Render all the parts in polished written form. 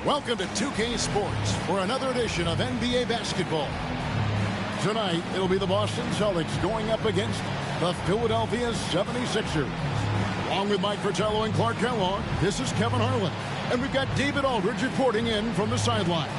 Welcome to 2K Sports for another edition of NBA basketball. Tonight, it'll be the Boston Celtics going up against the Philadelphia 76ers. Along with Mike Fratello and Clark Kellogg, this is Kevin Harlan. And we've got David Aldridge reporting in from the sideline.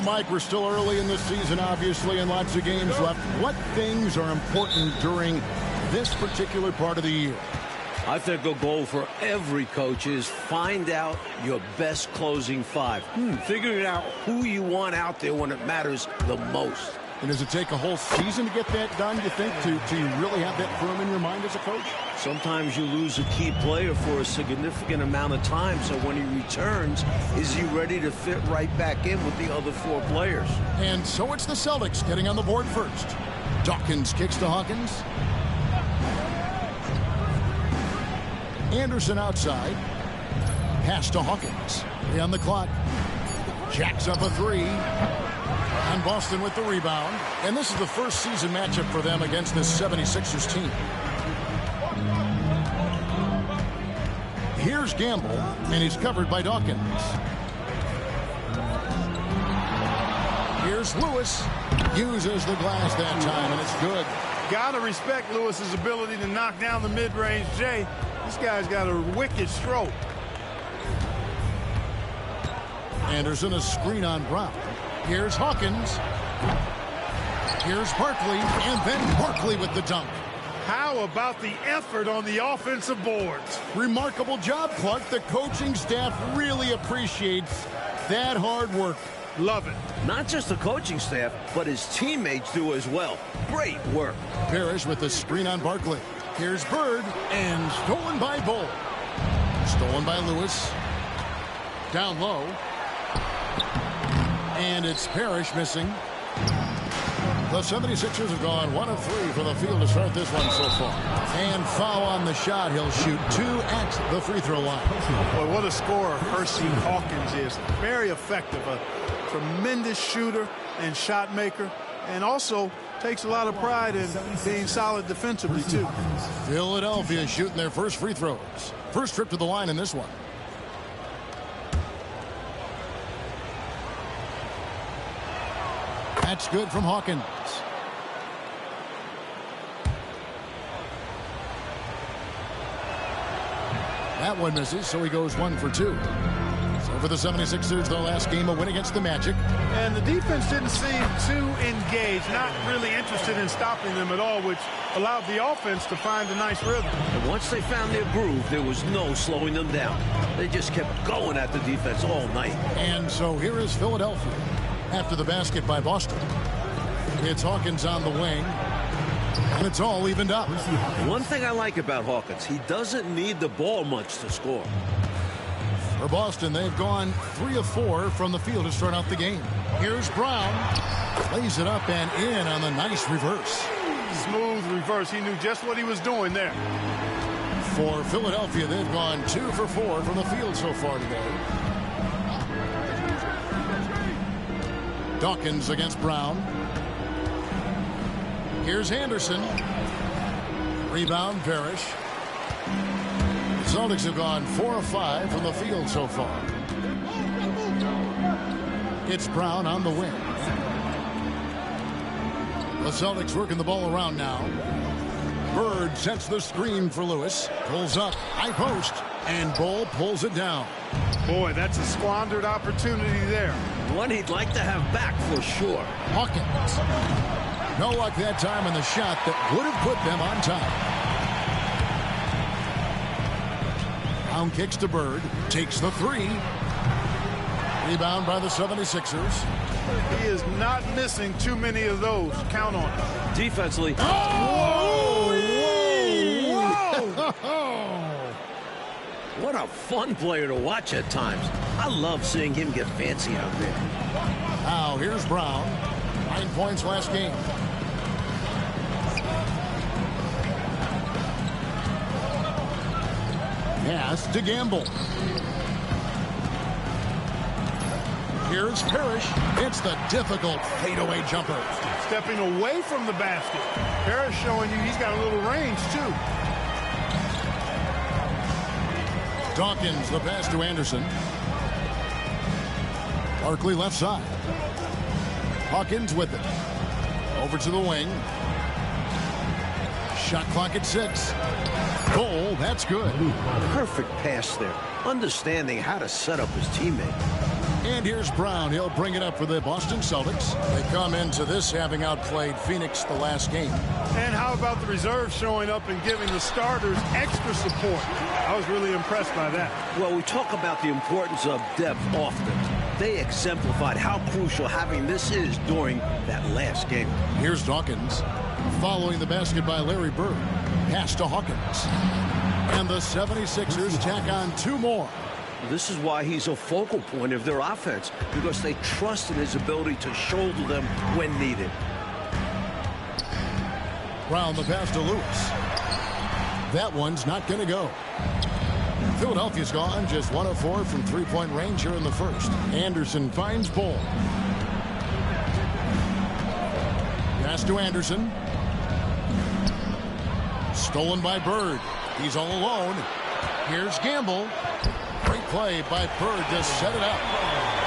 Mike, we're still early in the season, obviously, and lots of games left. What things are important during this particular part of the year? I think a goal for every coach is find out your best closing five. Figuring out who you want out there when it matters the most. And does it take a whole season to get that done, you think, to really have that firm in your mind as a coach? Sometimes you lose a key player for a significant amount of time, so when he returns, is he ready to fit right back in with the other four players? And so it's the Celtics getting on the board first. Dawkins kicks to Hawkins. Anderson outside. Pass to Hawkins. 3 on the clock. Jacks up a three. And Boston with the rebound. And this is the first season matchup for them against this 76ers team. Here's Gamble, and he's covered by Dawkins. Here's Lewis. Uses the glass that time, and it's good. Gotta respect Lewis's ability to knock down the mid-range J. This guy's got a wicked stroke. Anderson, a screen on Brown. Here's Hawkins. Here's Barkley, and then Barkley with the dunk. How about the effort on the offensive boards? Remarkable job, Clark. The coaching staff really appreciates that hard work. Love it. Not just the coaching staff, but his teammates do as well. Great work. Parrish with the screen on Barkley. Here's Bird, and stolen by Bull. Stolen by Lewis. Down low. And it's Parrish missing. The 76ers have gone 1 of 3 from the field to start this one so far. And foul on the shot. He'll shoot 2 at the free throw line. Boy, what a scorer Hershey Hawkins is. Very effective. A tremendous shooter and shot maker. And also takes a lot of pride in being solid defensively, too. Philadelphia shooting their first free throws. First trip to the line in this one. That's good from Hawkins. That one misses, so he goes 1 for 2. So for the 76ers, their last game, a win against the Magic. And the defense didn't seem too engaged, not really interested in stopping them at all, which allowed the offense to find a nice rhythm. And once they found their groove, there was no slowing them down. They just kept going at the defense all night. And so here is Philadelphia. After the basket by Boston. It's Hawkins on the wing. And it's all evened up. One thing I like about Hawkins, he doesn't need the ball much to score. For Boston, they've gone 3 of 4 from the field to start out the game. Here's Brown. Lays it up and in on the nice reverse. Smooth reverse. He knew just what he was doing there. For Philadelphia, they've gone 2 for 4 from the field so far today. Dawkins against Brown. Here's Anderson. Rebound, Parrish. The Celtics have gone 4 of 5 from the field so far. It's Brown on the wing. The Celtics working the ball around now. Bird sets the screen for Lewis. Pulls up, high post, and Bull pulls it down. Boy, that's a squandered opportunity there. One he'd like to have back for sure. Hawkins. No luck that time in the shot that would have put them on top. Brown kicks to Bird. Takes the 3. Rebound by the 76ers. He is not missing too many of those. Count on it. Defensively. Oh! Whoa! What a fun player to watch at times. I love seeing him get fancy out there. Now here's Brown. 9 points last game. Pass to Gamble. Here's Parrish. It's the difficult fadeaway jumper. Stepping away from the basket. Parrish showing you he's got a little range, too. Dawkins, the pass to Anderson. Barkley left side. Hawkins with it. Over to the wing. Shot clock at 6. Goal, that's good. Perfect pass there. Understanding how to set up his teammate. And here's Brown. He'll bring it up for the Boston Celtics. They come into this having outplayed Phoenix the last game. And how about the reserves showing up and giving the starters extra support? I was really impressed by that. Well, we talk about the importance of depth often. They exemplified how crucial having this is during that last game. Here's Dawkins. Following the basket by Larry Bird. Pass to Hawkins. And the 76ers tack on 2 more. This is why he's a focal point of their offense, because they trust in his ability to shoulder them when needed. Brown the pass to Lewis. That one's not going to go. Philadelphia's gone just 1 of 4 from three-point range here in the first. Anderson finds Bull. Pass to Anderson. Stolen by Bird. He's all alone. Here's Gamble. Great play by Bird to set it up.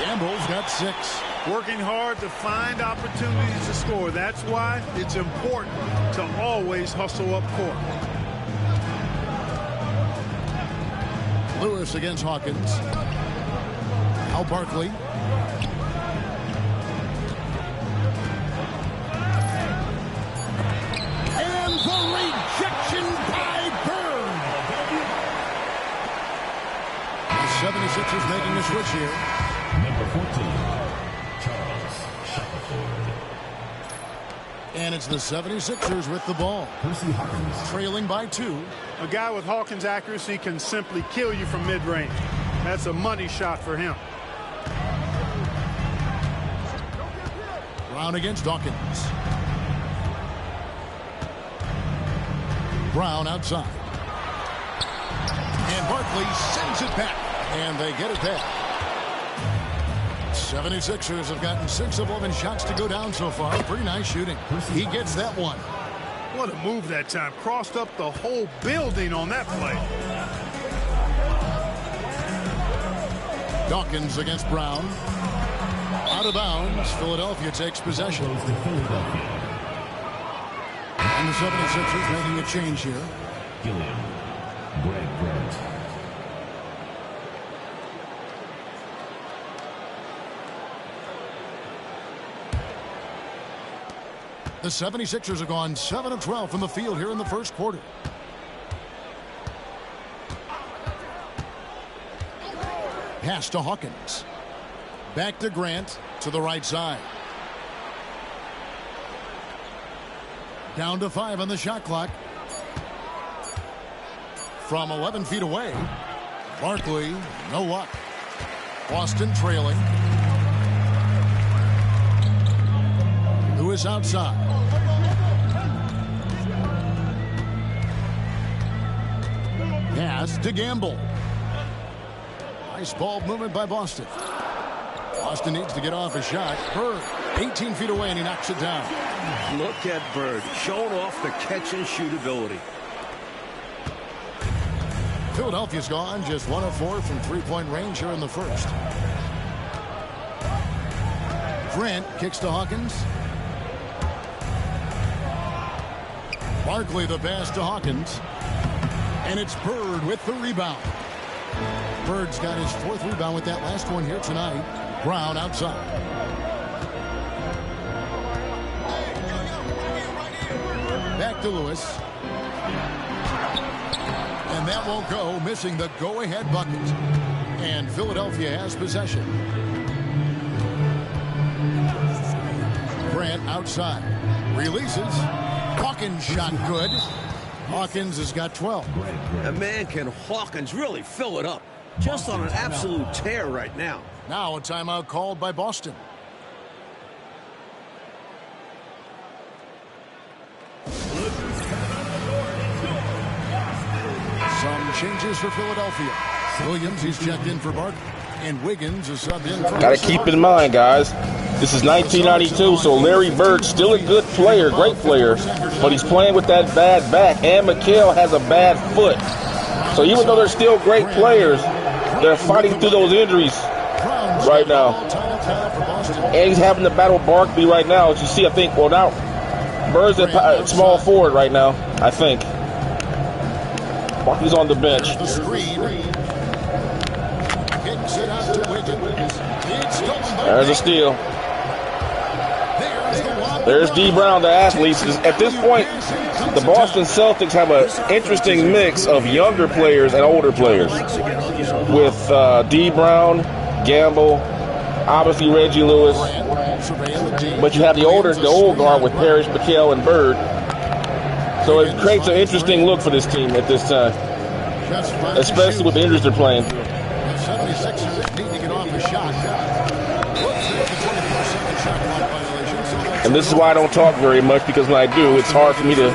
Gamble's got 6. Working hard to find opportunities to score. That's why it's important to always hustle up court. Lewis against Hawkins. Now Barkley. And the rejection by Bird. The 76ers making a switch here. Number 14, Charles Barkley. And it's the 76ers with the ball. Trailing by 2. A guy with Hawkins' accuracy can simply kill you from mid-range. That's a money shot for him. Brown against Dawkins. Brown outside. And Barkley sends it back. And they get it back. 76ers have gotten 6 of 11 shots to go down so far. Pretty nice shooting. He gets that one. What a move that time. Crossed up the whole building on that play. Dawkins against Brown. Out of bounds. Philadelphia takes possession. And the 76ers making a change here. Gilliam, Greg Grant. The 76ers have gone 7 of 12 from the field here in the first quarter. Pass to Hawkins. Back to Grant to the right side. Down to 5 on the shot clock. From 11 feet away. Barkley, no luck. Boston trailing. Lewis outside. Pass to Gamble. Nice ball movement by Boston. Boston needs to get off a shot. Bird, 18 feet away, and he knocks it down. Look at Bird, showing off the catch and shoot ability. Philadelphia's gone just 1 of 4 from three-point range here in the first. Grant kicks to Hawkins. Barkley the pass to Hawkins. And it's Bird with the rebound. Bird's got his 4th rebound with that last one here tonight. Brown outside. Back to Lewis. And that won't go, missing the go-ahead bucket. And Philadelphia has possession. Grant outside. Releases. Hawkins shot good. Hawkins has got 12. And man, can Hawkins really fill it up. Just on an absolute tear right now. Now a timeout called by Boston. Some changes for Philadelphia. Williams, he's checked in for Barkley. And Wiggins is subbed in for... Got to keep in mind, guys, this is 1992, so Larry Bird's still a good player, great player, but he's playing with that bad back, and McHale has a bad foot. So even though they're still great players, they're fighting through those injuries right now. And he's having to battle Barkley right now. As you see, I think, well, now Bird's at small forward right now, I think. Barkley's on the bench. There's a steal. There's D. Brown, the athletes. At this point, the Boston Celtics have an interesting mix of younger players and older players. With D. Brown, Gamble, obviously Reggie Lewis. But you have the old guard with Parrish, McHale, and Bird. So it creates an interesting look for this team at this time, especially with the injuries they're playing. And this is why I don't talk very much, because when I do, it's hard for me to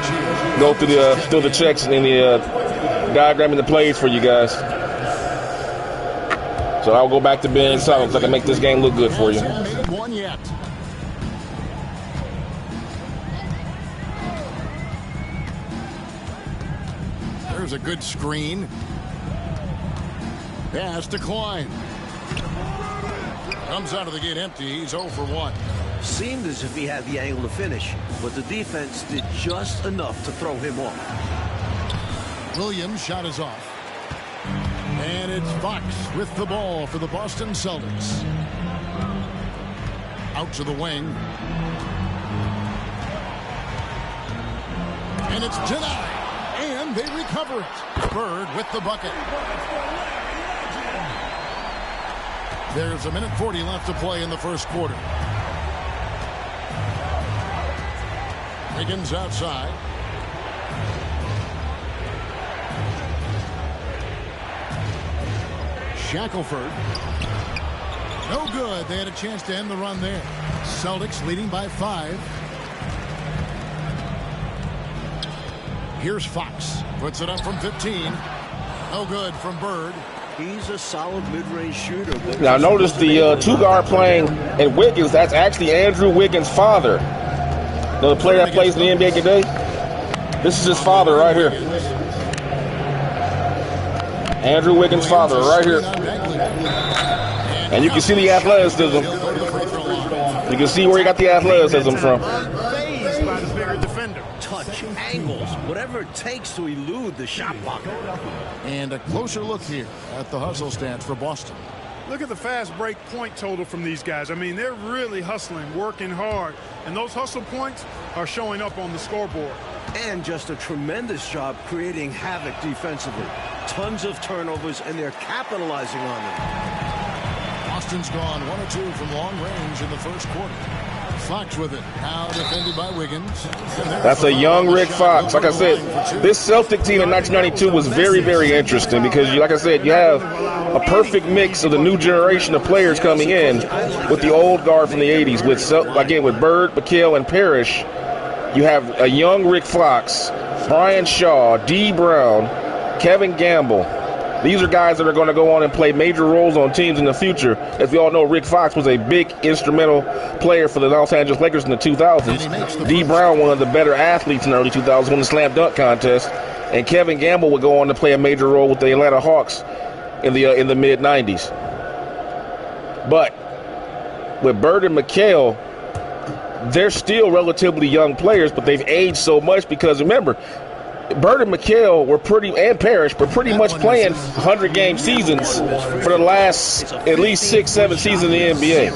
go through the checks and the diagramming the plays for you guys. So I'll go back to being silent so I can make this game look good for you. There's a good screen. Pass to Klein. Comes out of the gate empty. He's 0 for 1. Seemed as if he had the angle to finish, but the defense did just enough to throw him off. Williams' shot is off. And it's Fox with the ball for the Boston Celtics. Out to the wing. And it's denied. And they recover it. Bird with the bucket. There's 1:40 left to play in the first quarter. Wiggins outside. Shackelford. No good. They had a chance to end the run there. Celtics leading by 5. Here's Fox. Puts it up from 15. No good from Bird. He's a solid mid-range shooter. Now notice the two-guard playing and Wiggins, that's actually Andrew Wiggins' father. The player that plays in the NBA today, this is his father right here. Andrew Wiggins' father right here. And you can see the athleticism. You can see where he got the athleticism from. Touch, angles, whatever it takes to elude the shot blocker. And a closer look here at the hustle stats for Boston. Look at the fast break point total from these guys. I mean, they're really hustling, working hard. And those hustle points are showing up on the scoreboard. And just a tremendous job creating havoc defensively. Tons of turnovers, and they're capitalizing on them. Boston's gone 1 or 2 from long range in the first quarter. Fox with it. Now defended by Wiggins. That's a young Rick Fox. Like I said, this Celtic team in 1992 was very, very interesting because, like I said, you have a perfect mix of the new generation of players coming in with the old guard from the 80s. With Bird, McHale, and Parrish, you have a young Rick Fox, Brian Shaw, D. Brown, Kevin Gamble. These are guys that are going to go on and play major roles on teams in the future. As we all know, Rick Fox was a big instrumental player for the Los Angeles Lakers in the 2000s. D. Brown, one of the better athletes in the early 2000s, won the slam dunk contest. And Kevin Gamble would go on to play a major role with the Atlanta Hawks in the mid-90s. But with Bird and McHale, they're still relatively young players, but they've aged so much because, remember, Bird and McHale and Parrish were pretty much playing 100-game seasons for the last at least 6-7 seasons in the NBA.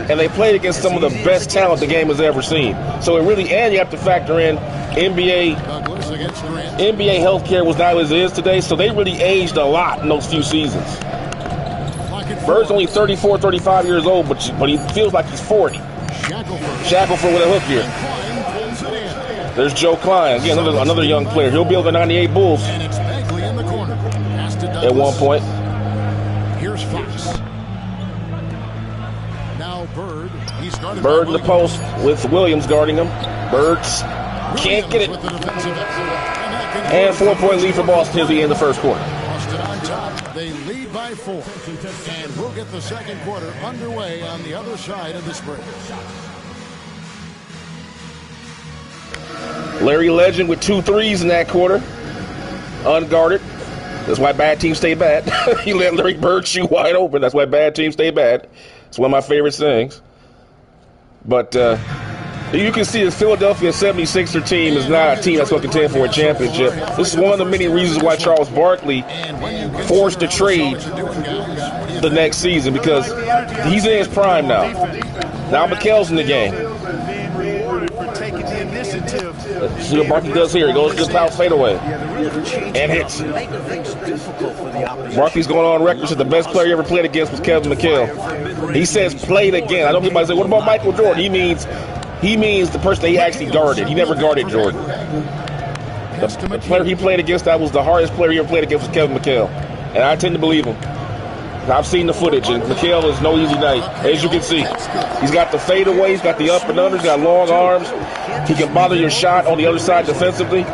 And they played against some of the best talent the game has ever seen. So it really, and you have to factor in NBA healthcare was not as it is today, so they really aged a lot in those few seasons. Bird's only 34, 35 years old, but he feels like he's 40. Shackelford with a hook here. There's Joe Klein, again, another young player. He'll be over the 98 Bulls at one point. Here's Fox. Now Bird. He's guarded Bird in the post with Williams guarding him. Birds can't get it. And 4-point lead for Boston at the end of the first quarter. They lead by 4. And we'll get the second quarter underway on the other side of this break. Larry Legend with 2 threes in that quarter. Unguarded. That's why bad teams stay bad. He let Larry Bird shoot wide open. That's why bad teams stay bad. It's one of my favorite things. But you can see the Philadelphia 76er team is not a team that's going to contend for a championship. This is one of the many reasons why Charles Barkley forced to trade the next season, because he's in his prime now. Now McHale's in the game. See what Barkley does here. He goes to the foul fadeaway and hits. Barkley's going on record as the best player he ever played against was Kevin McHale. He says played again. I know people say, what about Michael Jordan? He means the person that he actually guarded. He never guarded Jordan. The player he played against, that was the hardest player he ever played against, was Kevin McHale. And I tend to believe him. I've seen the footage, and McHale is no easy night. As you can see, he's got the fadeaway, he's got the up and under, he's got long arms. He can bother your shot on the other side defensively.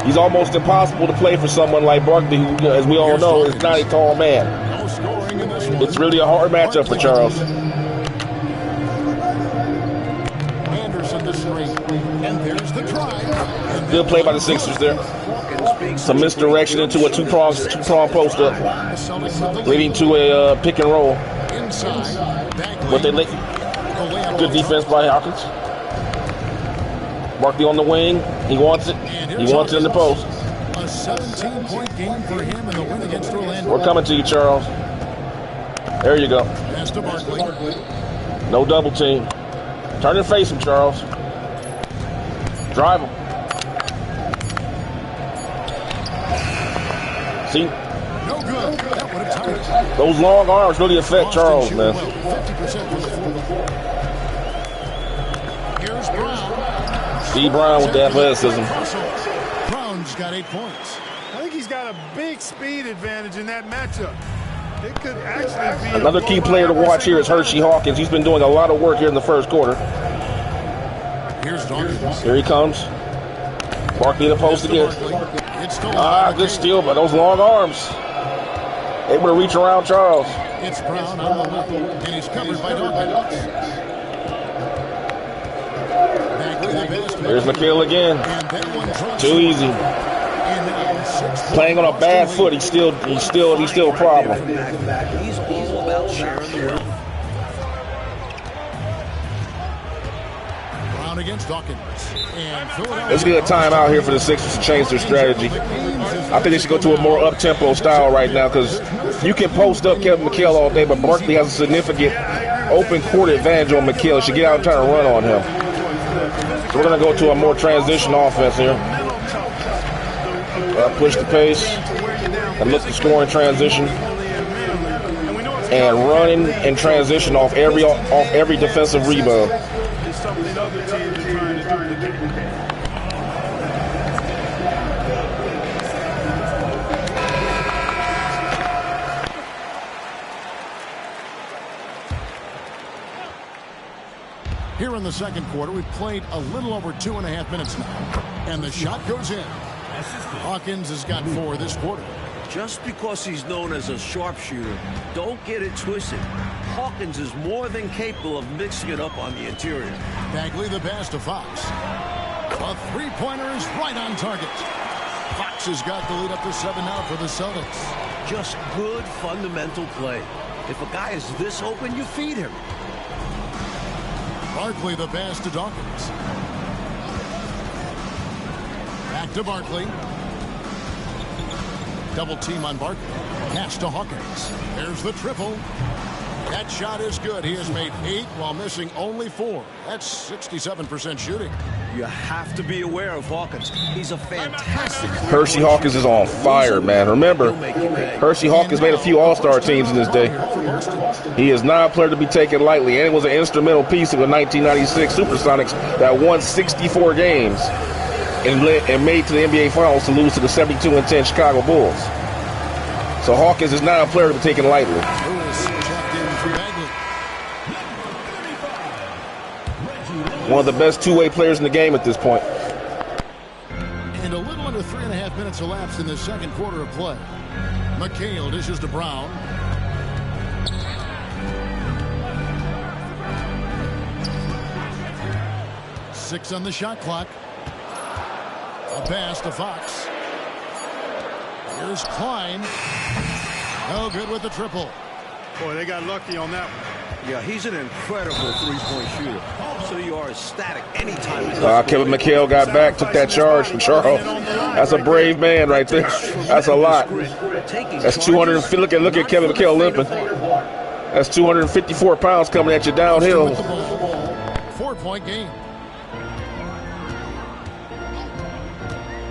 He's almost impossible to play for someone like Barkley, who, as we all know, is not a tall man. It's really a hard matchup for Charles. Good play by the Sixers there. Some misdirection into a two-prong post-up, leading to a pick and roll. But they let good defense by Hawkins. Barkley on the wing. He wants it. He wants it in the post. A 17-point game for him in the win against Orlando. We're coming to you, Charles. There you go. Pass to Barkley. No double team. Turn and face him, Charles. Drive him. See? No good. That would have tied it. Those long arms really affect Charles, man. 50% from the floor. Here's Brown. Steve Brown with the athleticism. Brown's got 8 points. I think he's got a big speed advantage in that matchup. It could actually be another key player to watch here is Hershey Hawkins. He's been doing a lot of work here in the first quarter. Here's Dawkins. Here he comes. Barkley in the post again. Good steal by those long arms. Able to reach around Charles. It's Brown on the left, and he's covered by Dawkins. There's McHale again. Too easy. Playing on a bad foot, he's still a problem. He's all about sharing the wealth. Brown against Dawkins. Let's get a timeout here for the Sixers to change their strategy. I think they should go to a more up-tempo style right now, because you can post up Kevin McHale all day, but Barkley has a significant open court advantage on McHale. Should get out and try to run on him. So we're going to go to a more transition offense here. Push the pace and look to score in transition, and running in transition off every defensive rebound. Here in the second quarter, we've played a little over 2.5 minutes now, and the shot goes in. Hawkins has got 4 this quarter. Just because he's known as a sharpshooter, don't get it twisted. Hawkins is more than capable of mixing it up on the interior. Bagley the pass to Fox. A three-pointer is right on target. Fox has got the lead up to 7 now for the Celtics. Just good fundamental play. If a guy is this open, you feed him. Barkley the pass to Dawkins. Back to Barkley. Double team on Barkley. Pass to Hawkins. There's the triple. That shot is good. He has made 8 while missing only 4. That's 67% shooting. You have to be aware of Hawkins. He's a fantastic. Hershey Hawkins is on fire, man. Remember, Hershey Hawkins made a few All-Star teams in his day. He is not a player to be taken lightly, and it was an instrumental piece of the 1996 Supersonics that won 64 games and made to the NBA Finals to lose to the 72-10 Chicago Bulls. So Hawkins is not a player to be taken lightly. One of the best two-way players in the game at this point. And a little under with 3.5 minutes elapsed in the second quarter of play. McHale dishes to Brown. Six on the shot clock. A pass to Fox. Here's Klein. No good with the triple. Boy, they got lucky on that one. Yeah, he's an incredible three-point shooter. So you are ecstatic anytime. Kevin McHale got back, took that charge from Charles. That's a brave man right there. That's a lot. That's 250. Look at Kevin McHale limping. That's 254 pounds coming at you downhill. 4-point game.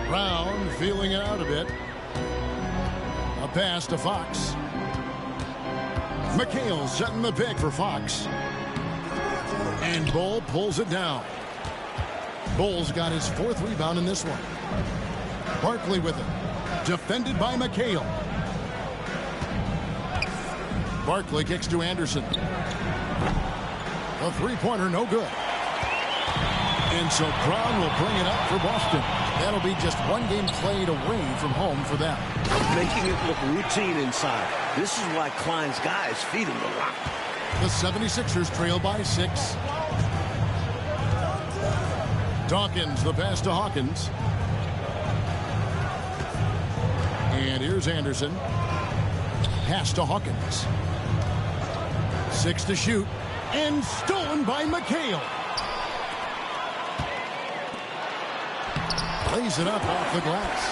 Brown feeling it out a bit. A pass to Fox. McHale setting the pick for Fox. And Bull pulls it down. Bull's got his 4th rebound in this one. Barkley with it. Defended by McHale. Barkley kicks to Anderson. A three-pointer, no good. And so Brown will bring it up for Boston. That'll be just one game played away from home for them. Making it look routine inside. This is why Klein's guys feed him the rock. The 76ers trail by 6. Dawkins, the pass to Hawkins. And here's Anderson. Pass to Hawkins. 6 to shoot. And stolen by McHale. Lays it up off the glass.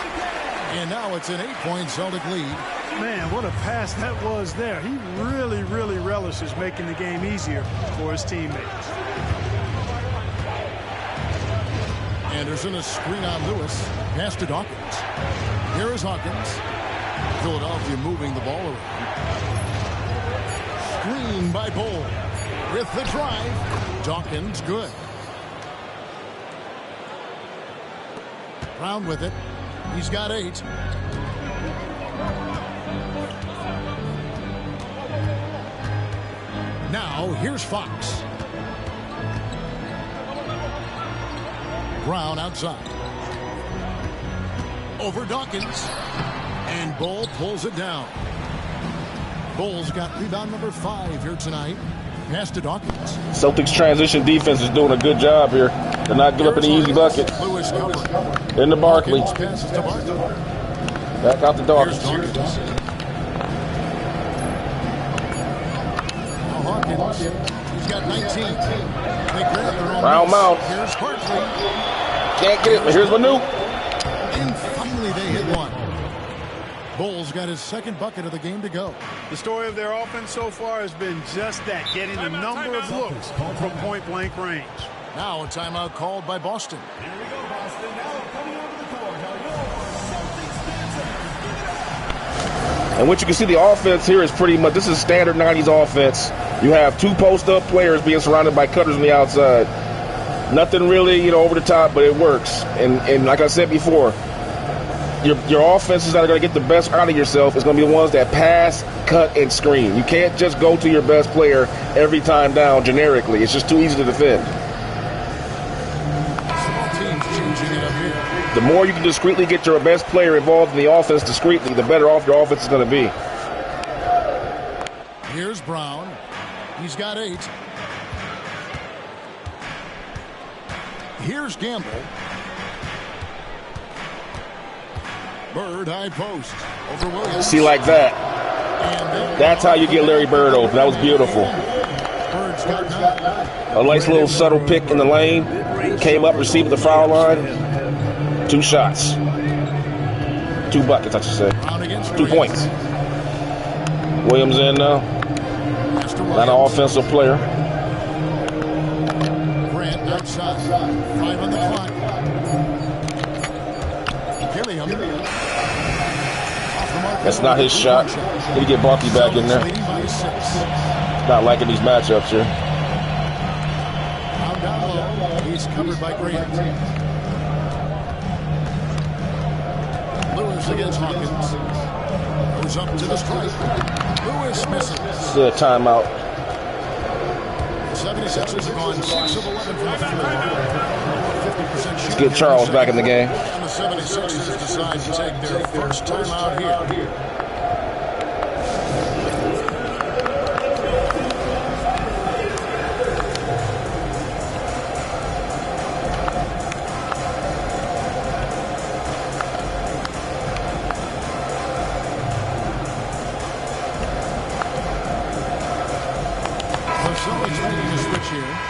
And now it's an 8-point Celtic lead. Man, what a pass that was there. He really, really relishes making the game easier for his teammates. Anderson, a screen on Lewis. Pass to Dawkins. Here is Hawkins. Philadelphia moving the ball around. Screen by Bull. With the drive. Dawkins, good. Brown with it. He's got 8. Now, here's Fox. Brown outside. Over Dawkins. And Bull pulls it down. Bull's got rebound number 5 here tonight. Pass to Dawkins. Celtics transition defense is doing a good job here. They're not giving up any easy bucket. Lewis covered. Into Barkley. Passes to Barkley. Back out the Dawkins. Hawkins. He's got 19. They grab their own. Round mount. Here's Barkley. Can't get it, but here's Manu. And finally they hit one. Bull's got his 2nd bucket of the game to go. The story of their offense so far has been just that, getting a number of looks from point-blank range. Now a timeout called by Boston. Here we go, Boston. Now coming over the court, are your Celtics. And what you can see, the offense here is pretty much, this is standard 90s offense. You have 2 post-up players being surrounded by cutters on the outside. Nothing really, over the top, but it works. And like I said before, your offenses that are going to get the best out of yourself is going to be the ones that pass, cut, and screen. You can't just go to your best player every time down generically. It's just too easy to defend. The more you can discreetly get your best player involved in the offense discreetly, the better off your offense is going to be. Here's Brown. He's got 8. Here's Gamble. Bird high post over Williams. See, like that. That's how you get Larry Bird open. That was beautiful. Bird's got 9. A nice little subtle pick in the lane. Came up, received the foul line. 2 shots. 2 buckets, I should say. 2 points. Williams in now. Not an offensive player. Grant outside. 5 on the clock. Gilliam. That's not his shot. Let me get Barkley back in there. Not liking these matchups here. Down low. He's covered by Grant. Lewis against Hawkins. Goes up to the strike. Lewis misses. Still a timeout. 76ers have gone 6 of 11 from the floor. 50% Let's get Charles back in the game. And the 76ers decide to take their first time out here.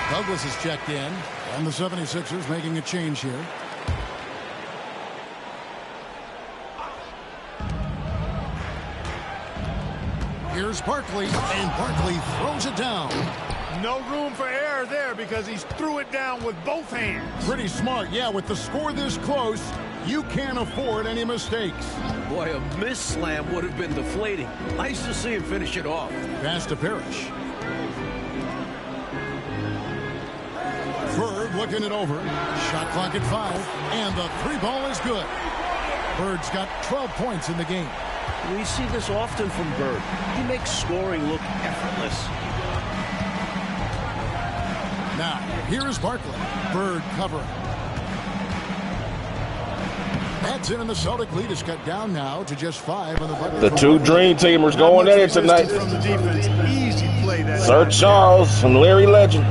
Douglas is checked in, and the 76ers making a change here. Here's Barkley, and Barkley throws it down. No room for error there because he threw it down with both hands. Pretty smart, yeah. With the score this close, you can't afford any mistakes. Boy, a miss slam would have been deflating. Nice to see him finish it off. Pass to Parrish. Bird looking it over. Shot clock at 5, and the 3 ball is good. Bird's got 12 points in the game. We see this often from Bird. He makes scoring look effortless. Now, here is Barkley. Bird covering. That's it, and the Celtic lead is cut down now to just 5 on the bucket. The two Dream Teamers going at it tonight. From the defense. Easy play that Sir Charles and Larry Legend.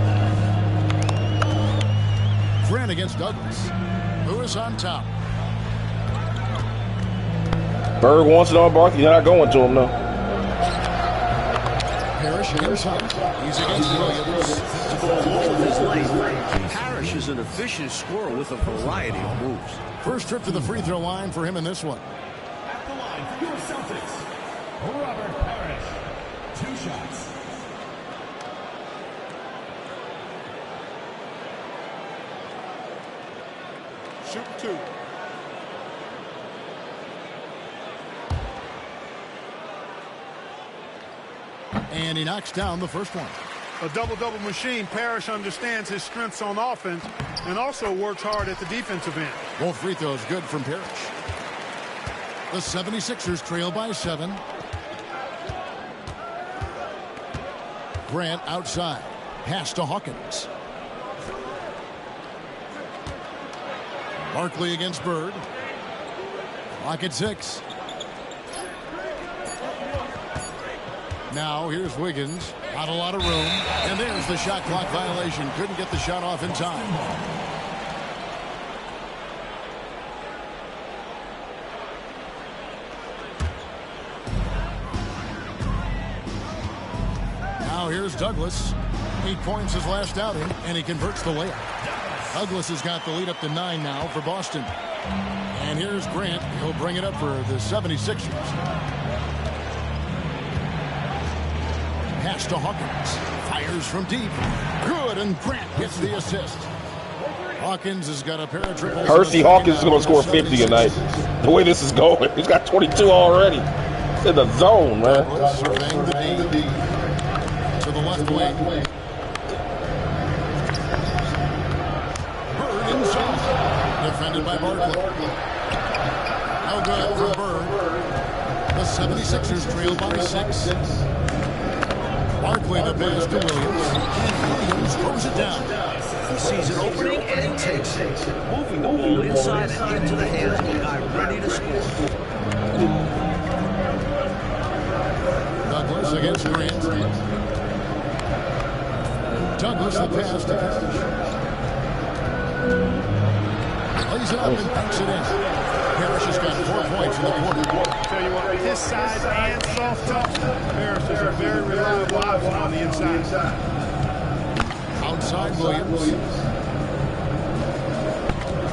Grant against Douglas. Lewis on top. Bird wants it on Barkley. You're not going to him, though. Parrish inside. He's against Williams. Parrish is an efficient scorer with a variety of moves. First trip to the free throw line for him in this one. At the line for your Celtics, Robert Parrish. 2 shots. Shoot 2. And he knocks down the first one. A double-double machine. Parrish understands his strengths on offense and also works hard at the defensive end. Both free throws good from Parrish. The 76ers trail by 7. Grant outside. Pass to Hawkins. Barkley against Bird. Clock at 6. Now here's Wiggins. Not a lot of room. And there's the shot clock violation. Couldn't get the shot off in time. Now here's Douglas. 8 points his last outing, and he converts the layup. Douglas has got the lead up to 9 now for Boston. And here's Grant. He'll bring it up for the 76ers. Pass to Hawkins. Fires from deep. Good, and Grant gets the assist. Hawkins has got a pair of triples. Percy Hawkins is going to score 50 tonight. The way this is going, he's got 22 already. In the zone, man. Surveying the D. To the left wing. Bird inside. Defended by Barkley. No good for Bird. The 76ers trail by 6. Barkley the pass to Williams. And Williams throws it down. He sees an opening and takes it. Moving the ball inside and into the hands of a guy ready to score. Douglas against Grant. Douglas the pass to Parrish. Lays it up and banks it in. Parrish has got 4 points in the quarter. Tell you what, his size and soft touch, Parrish is a very reliable option on the inside. Outside Williams.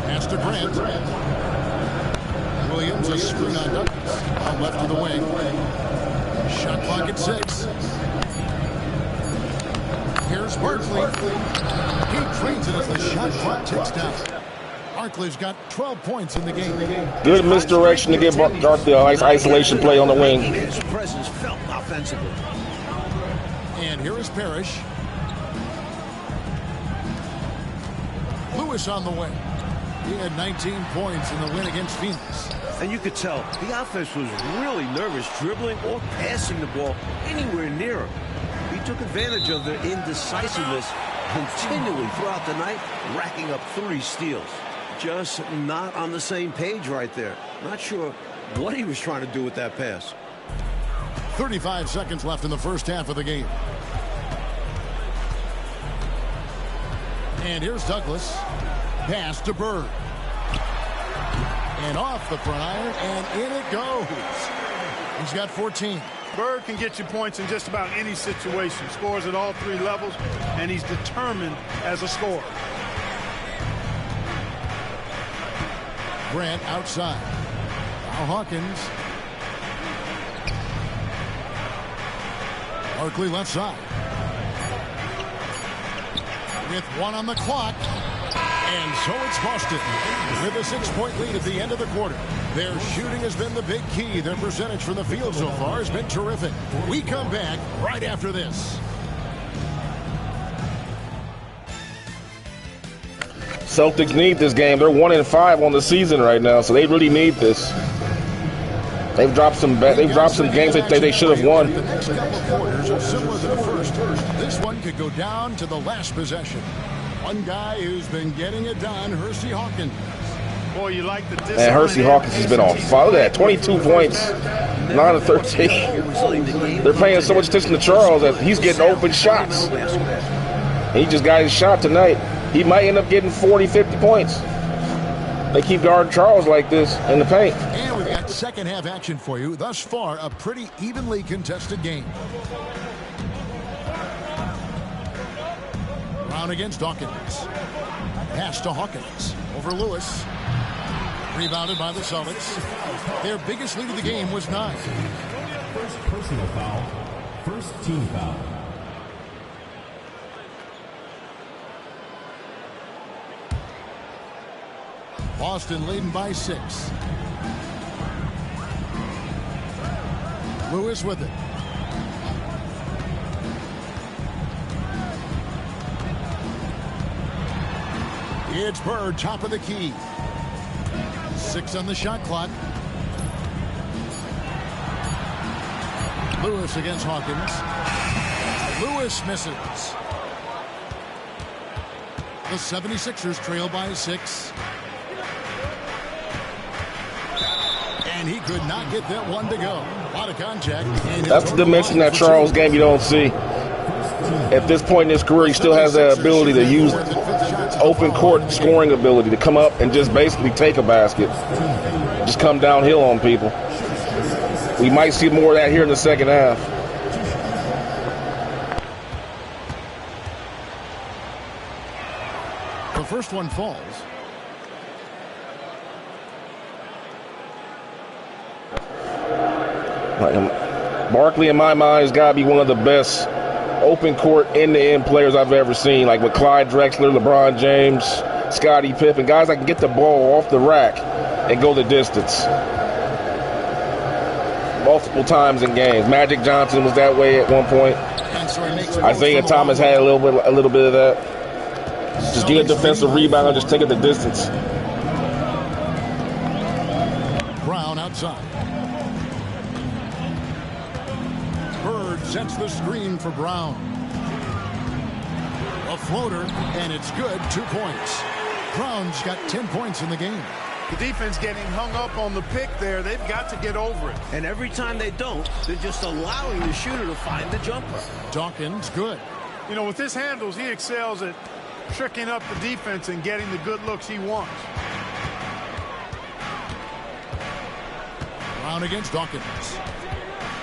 Pass to Grant. Williams a screen on Douglas. On left of the wing. Shot clock at 6. Here's Barkley. He trains it as the shot clock ticks down. Barkley's got 12 points in the game. Good misdirection to get Dark the isolation play on the wing. His presence felt offensively. And here is Parrish. Lewis on the way. He had 19 points in the win against Phoenix. And you could tell the offense was really nervous dribbling or passing the ball anywhere near him. He took advantage of their indecisiveness continually throughout the night, racking up 3 steals. just not on the same page right there. Not sure what he was trying to do with that pass. 35 seconds left in the first half of the game. And here's Douglas. Pass to Bird. And off the front iron, and in it goes. He's got 14. Bird can get you points in just about any situation. Scores at all three levels, and he's determined as a scorer. Grant outside. Now Hawkins. Barkley left side. With one on the clock. And so it's Boston with a 6-point lead at the end of the quarter. Their shooting has been the big key. Their percentage from the field so far has been terrific. We come back right after this. Celtics need this game. They're 1-5 on the season right now, so they really need this. They've dropped some games that they should have won. The next couple of quarters are similar to the first. This one could go down to the last possession. One guy who's been getting it done, Hersey Hawkins. Boy, you like the discipline. And Hersey Hawkins has been on fire. Look at that, 22 points, 9 of 13. They're paying so much attention to Charles that he's getting open shots. And he just got his shot tonight. He might end up getting 40, 50 points. They keep guarding Charles like this in the paint. And we've got second half action for you. Thus far, a pretty evenly contested game. Brown against Dawkins. Pass to Hawkins. Over Lewis. Rebounded by the Celtics. Their biggest lead of the game was 9. First personal foul. First team foul. Boston leading by 6. Lewis with it. It's Bird, top of the key. 6 on the shot clock. Lewis against Hawkins. Lewis misses. The 76ers trail by 6. And he could not get that one to go. A lot of contact. That's the dimension that Charles game you don't see. At this point in his career, he still has that ability to use open court scoring ability to come up and just basically take a basket. Just come downhill on people. We might see more of that here in the second half. The first one falls. Barkley, in my mind, has got to be one of the best open court end-to-end players I've ever seen, like with Clyde Drexler, LeBron James, Scottie Pippen, guys that can get the ball off the rack and go the distance. Multiple times in games. Magic Johnson was that way at one point. Isaiah Thomas had a little bit of that. Just get a defensive rebound and just take it the distance. Brown outside. Bird sets the screen for Brown. A floater, and it's good. 2 points. Brown's got 10 points in the game. The defense getting hung up on the pick there. They've got to get over it. And every time they don't, they're just allowing the shooter to find the jumper. Dawkins, good. You know, with his handles, he excels at tricking up the defense and getting the good looks he wants. Brown against Dawkins.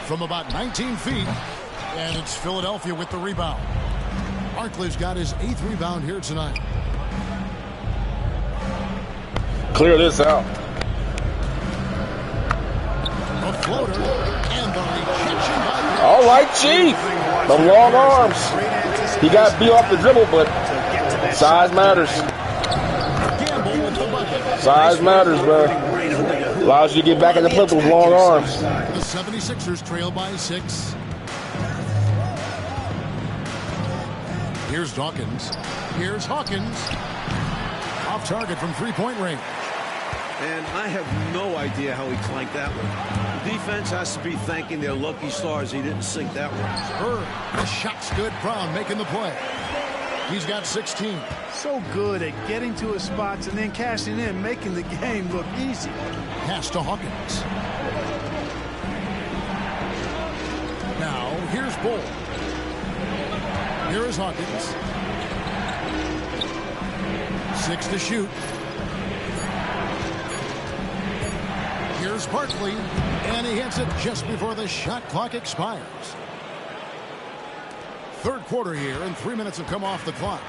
From about 19 feet, and it's Philadelphia with the rebound. Barkley's got his 8th rebound here tonight. Clear this out. A floater, and the rejection by... All right, Chief. The long arms. He got beat off the dribble, but size matters. Gamble with the bucket. Size matters, bro. Allows you to get back in the play with long arms. The 76ers trail by 6. Here's Dawkins. Here's Hawkins. Off target from three-point range. And I have no idea how he clanked that one. The defense has to be thanking their lucky stars he didn't sink that one. Bird, the shot's good. Brown making the play. He's got 16. So good at getting to his spots and then cashing in, making the game look easy. Pass to Hawkins. Now, here's Bull. Here is Hawkins. 6 to shoot. Here's Barkley, and he hits it just before the shot clock expires. Third quarter here, and 3 minutes have come off the clock.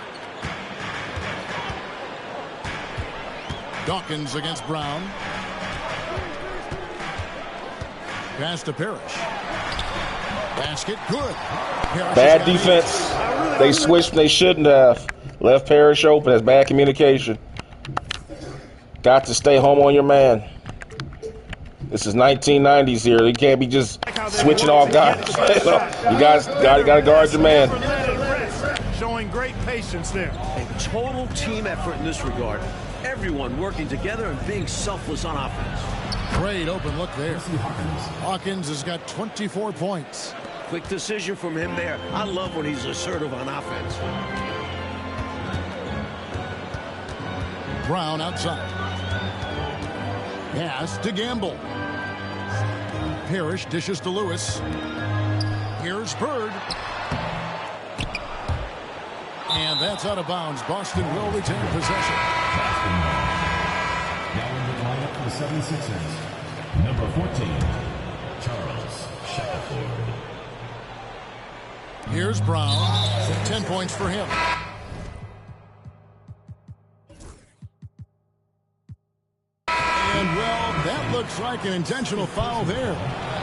Dawkins against Brown. Pass to Parrish. Basket, good. Parrish Bad defense. They switched when they shouldn't have. Left Parrish open. That's bad communication. Got to stay home on your man. This is 1990s here. You can't be just switching off guys. You guys got to guard your man. Showing great patience there. A total team effort in this regard. Everyone working together and being selfless on offense. Great open look there. Hawkins has got 24 points. Quick decision from him there. I love when he's assertive on offense. Brown outside. Pass to Gamble. Parrish dishes to Lewis. Here's Bird. And that's out of bounds. Boston will retain possession. Now in the lineup for the 76ers, number 14, Charles Barkley. Here's Brown. 10 points for him. And, well, that looks like an intentional foul there.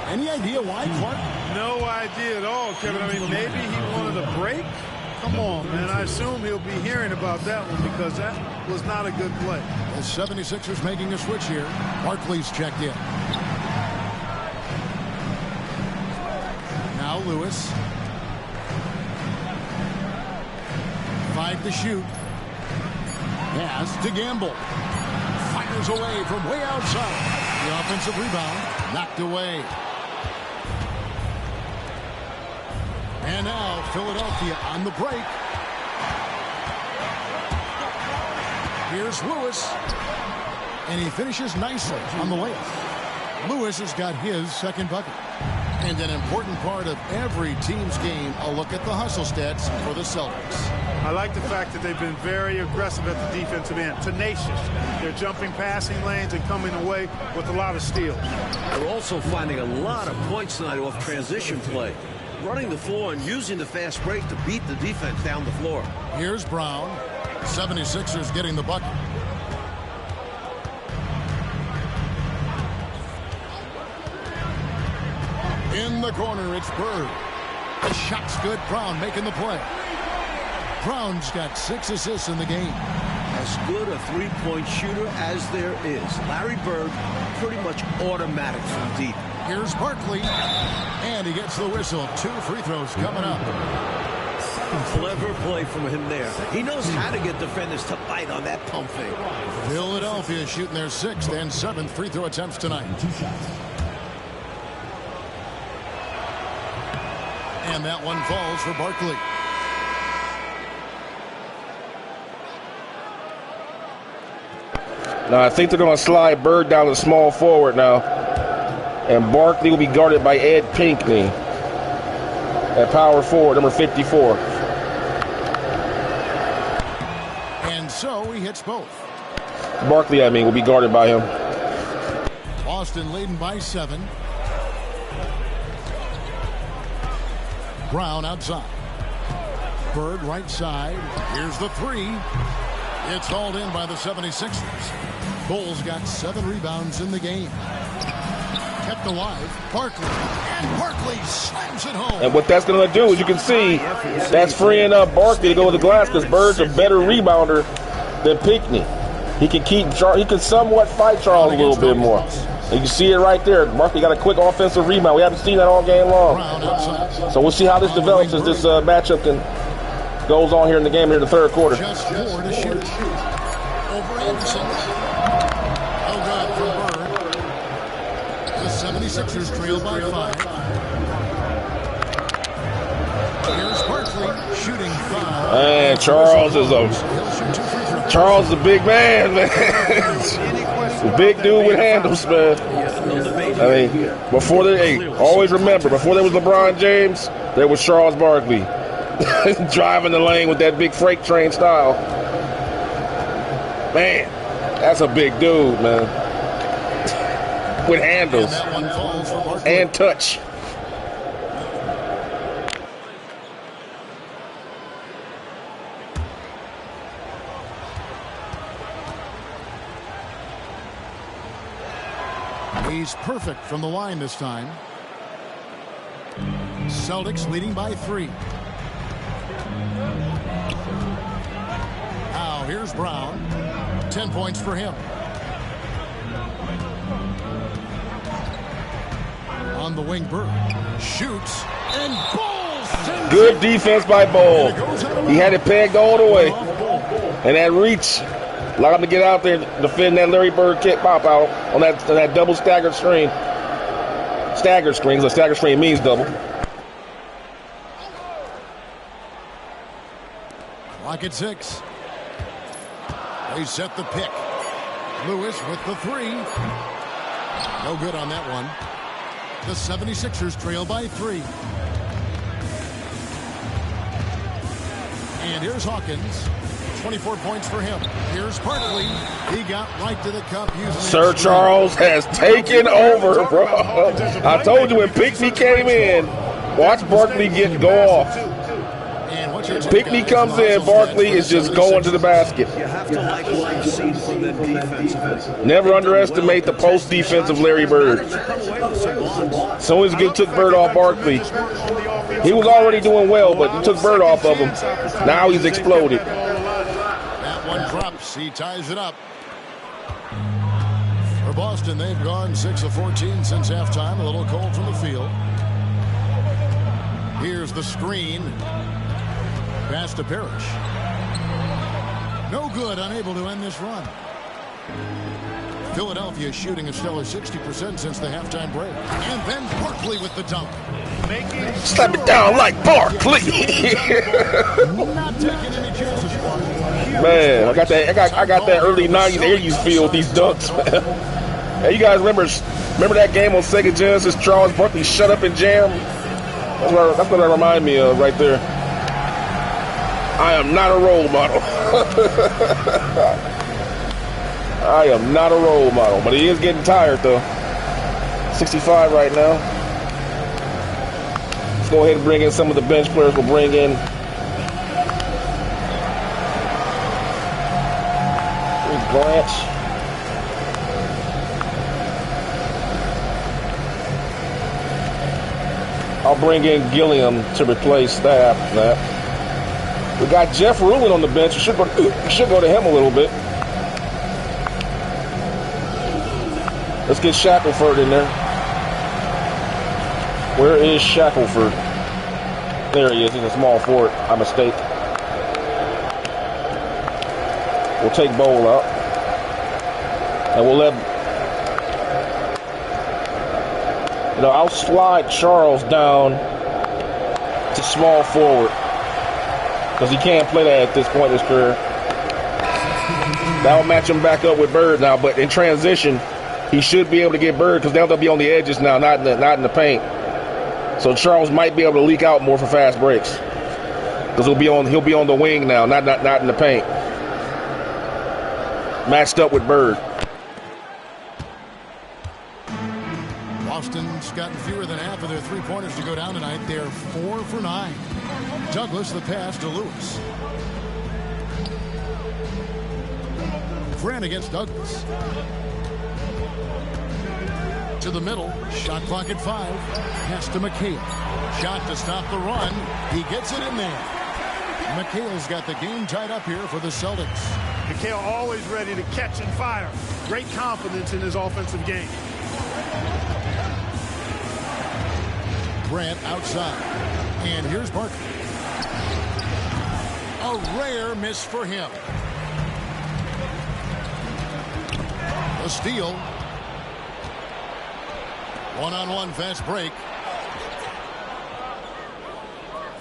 Any idea why, Clark? No idea at all, Kevin. I mean, maybe he wanted a break. Come on, man. I assume he'll be hearing about that one because that was not a good play. The 76ers making a switch here. Barkley's checked in. Now Lewis. 5 to shoot. Pass to Gamble. Fires away from way outside. The offensive rebound knocked away. And now Philadelphia on the break. Here's Lewis. And he finishes nicely on the layup. Lewis has got his second bucket. And an important part of every team's game, a look at the hustle stats for the Celtics. I like the fact that they've been very aggressive at the defensive end. Tenacious. They're jumping passing lanes and coming away with a lot of steals. They're also finding a lot of points tonight off transition play. Running the floor and using the fast break to beat the defense down the floor. Here's Brown. 76ers getting the bucket. In the corner, it's Bird. The shot's good. Brown making the play. Brown's got 6 assists in the game. As good a three-point shooter as there is. Larry Bird, pretty much automatic from deep. Here's Barkley. And he gets the whistle. 2 free throws coming up. Clever play from him there. He knows how to get defenders to bite on that pump fake. Philadelphia shooting their 6th and 7th free throw attempts tonight. And that one falls for Barkley. Now, I think they're going to slide Bird down to small forward now. And Barkley will be guarded by Ed Pinckney at power forward, number 54. And so he hits both. Barkley, I mean, will be guarded by him. Boston leading by 7. Brown outside. Bird right side. Here's the 3. It's hauled in by the 76ers. Bulls got 7 rebounds in the game. Kept alive. Barkley. And Barkley slams it home. And what that's going to do, as you can see, that's freeing up Barkley to go to the glass because Bird's a better rebounder than Pinckney. He can somewhat fight Charles a little bit more. And you see it right there. Barkley got a quick offensive rebound. We haven't seen that all game long. So we'll see how this develops as this matchup goes on here in the game here in the third quarter. Just 4 to shoot. Over Anderson. No good from Bird. The 76ers trail by 5. Here's Barkley shooting foul. Man, Charles is a big man, man. Big dude with handles, man. I mean, always remember, before there was LeBron James, there was Charles Barkley. Driving the lane with that big freight train style. Man, that's a big dude, man. With handles and touch. He's perfect from the line this time. Celtics leading by 3. Now here's Brown. 10 points for him. On the wing, Bird shoots and Ball. Good defense by Ball. He had it pegged all the way. And that reach allowed him to get out there defend that Larry Bird kick pop out on that double staggered screen. Staggered screen, because a staggered screen means double. Clock at 6. They set the pick. Lewis with the 3. No good on that one. The 76ers trail by 3. And here's Hawkins. 24 points for him. Here's Barkley. He got right to the cup using Sir Charles has taken over, bro. I told you when Pickney came in, watch Barkley go off. Pickney comes in, Barkley is just going to the basket. You have to like what you see from them defensively. Never underestimate the post defense of Larry Bird. As soon as he took Bird off Barkley, he was already doing well, but he took Bird off of him. Now he's exploded. That one drops. He ties it up. For Boston, they've gone 6 of 14 since halftime. A little cold from the field. Here's the screen. Pass to Parrish. No good, unable to end this run. Philadelphia shooting a stellar 60% since the halftime break. And then Barkley with the dunk. Slap it down like Barkley. Not taking any chances. Man, I got that early 90s, 80s feel with these dunks, man. Hey, you guys remember that game on Sega Genesis, Charles Barkley shut up and jam? That's what that remind me of right there. I am not a role model. I am not a role model, but he is getting tired though. 65 right now. Let's go ahead and bring in some of the bench players. We'll bring in Grant. I'll bring in Gilliam to replace that. We got Jeff Rulin on the bench. We should go to him a little bit. Let's get Shackelford in there. Where is Shackelford? There he is. He's a small forward. My mistake. We'll take Bowl out. And we'll let... I'll slide Charles down to small forward. Because he can't play that at this point in his career. That'll match him back up with Bird now. But in transition, he should be able to get Bird because they'll be on the edges now, not in the paint. So Charles might be able to leak out more for fast breaks because he'll be on the wing now, not in the paint. Matched up with Bird. Boston's gotten fewer than half of their three-pointers to go down tonight. They're 4 for 9. Douglas the pass to Lewis. Grant against Douglas. To the middle. Shot clock at 5. Pass to McHale. Shot to stop the run. He gets it in there. McHale's got the game tied up here for the Celtics. McHale always ready to catch and fire. Great confidence in his offensive game. Grant outside. And here's Barkley. A rare miss for him. A steal. One-on-one fast break.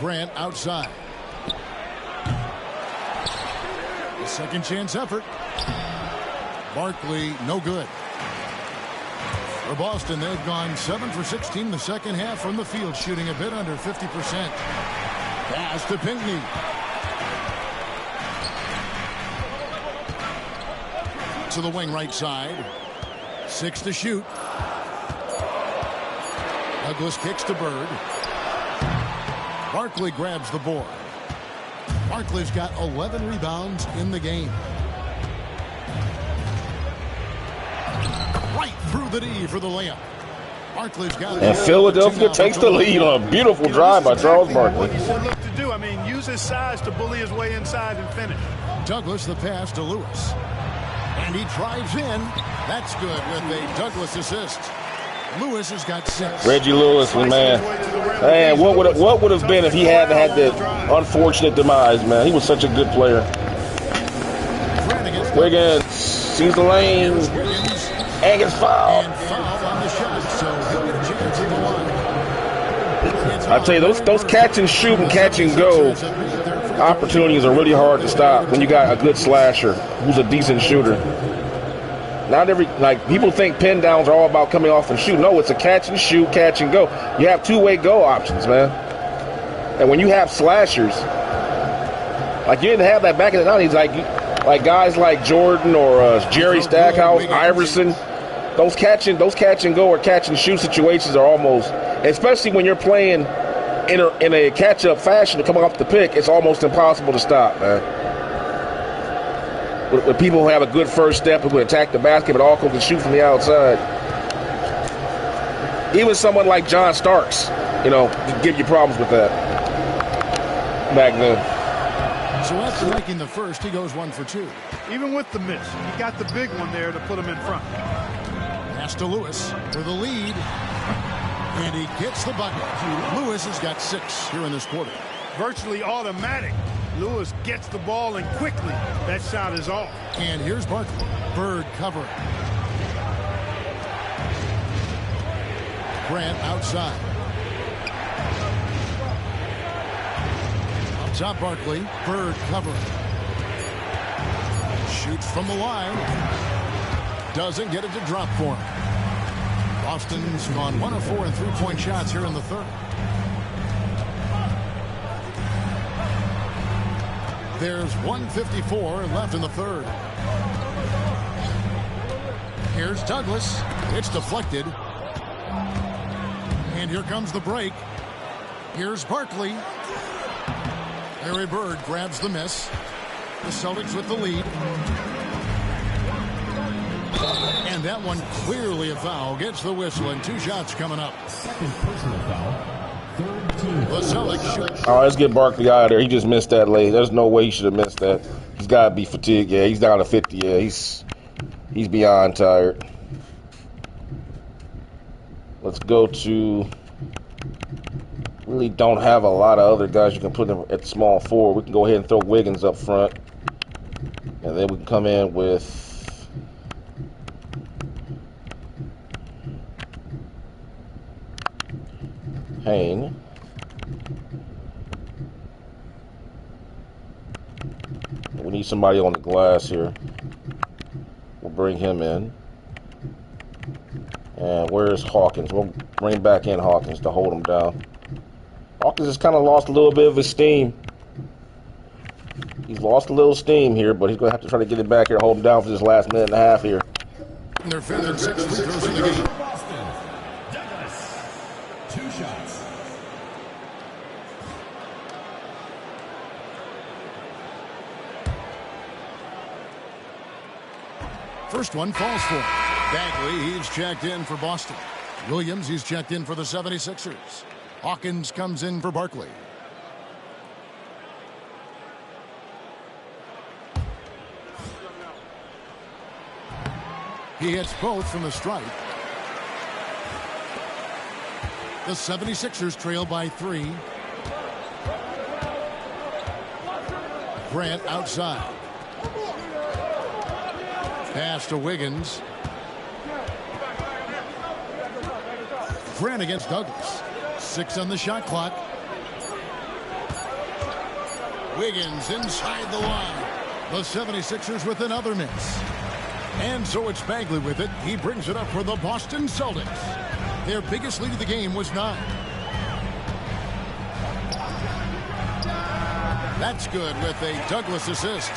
Grant outside. A second chance effort. Barkley, no good. For Boston, they've gone 7 for 16 the second half from the field, shooting a bit under 50%. Pass to Pinckney. To the wing right side. 6 to shoot. Douglas kicks to Bird. Barkley grabs the board. Barkley's got 11 rebounds in the game. Right through the D for the layup. Barkley's got it. And Philadelphia takes the lead on a beautiful drive by Charles Barkley. What he should look to do, I mean, use his size to bully his way inside and finish. Douglas the pass to Lewis. And he drives in. That's good with a Douglas assist. Lewis has got 6. Reggie Lewis, man. Man, what would have been if he hadn't had that unfortunate demise, man? He was such a good player. Wiggins sees the lane and gets fouled. I tell you, those catch and shoot and catch and go opportunities are really hard to stop when you got a good slasher who's a decent shooter. Not every, like, people think pin downs are all about coming off and shoot. No, it's a catch and shoot, catch and go. You have two-way go options, man. And when you have slashers, like you didn't have that back in the 90s, like guys like Jordan or Jerry Stackhouse, Iverson, those catch and go or catch and shoot situations are almost, especially when you're playing in a catch-up fashion to come off the pick, it's almost impossible to stop, man. With people who have a good first step who can attack the basket but also can shoot from the outside. Even someone like John Starks, could give you problems with that back then. So after making the first, he goes 1 for 2. Even with the miss, he got the big one there to put him in front. Pass to Lewis for the lead. And he gets the bucket. Lewis has got 6 here in this quarter. Virtually automatic. Lewis gets the ball, and quickly that shot is off. And here's Barkley. Bird covering. Grant outside. Up top, Barkley. Bird covering. Shoots from the line. Doesn't get it to drop for him. Boston's gone 1 of 4 in three-point shots here in the third. There's 1:54 left in the third. Here's Douglas. It's deflected. And here comes the break. Here's Barkley. Larry Bird grabs the miss. The Celtics with the lead. And that one clearly a foul. Gets the whistle and 2 shots coming up. Second personal foul. Third team. The Celtics shoot. All right, let's get Barkley out of there. He just missed that late. There's no way he should have missed that. He's got to be fatigued. Yeah, he's down to 50. Yeah, he's beyond tired. Let's go to. Really don't have a lot of other guys you can put them at small forward. We can go ahead and throw Wiggins up front, and then we can come in with. Hayne. We need somebody on the glass here. We'll bring him in. And where's Hawkins? We'll bring back in Hawkins to hold him down. Hawkins has kind of lost a little bit of his steam. He's lost a little steam here, but he's going to have to try to get it back here and hold him down for this last minute and a half here. Their 5th and 6th free throws in the game. Boston. Douglas. 2 shots. First one falls for him. Bagley, he's checked in for Boston. Williams, he's checked in for the 76ers. Hawkins comes in for Barkley. He hits both from the stripe. The 76ers trail by 3. Grant outside. Pass to Wiggins. Grant against Douglas. 6 on the shot clock. Wiggins inside the line. The 76ers with another miss. And so it's Bagley with it. He brings it up for the Boston Celtics. Their biggest lead of the game was 9. That's good with a Douglas assist.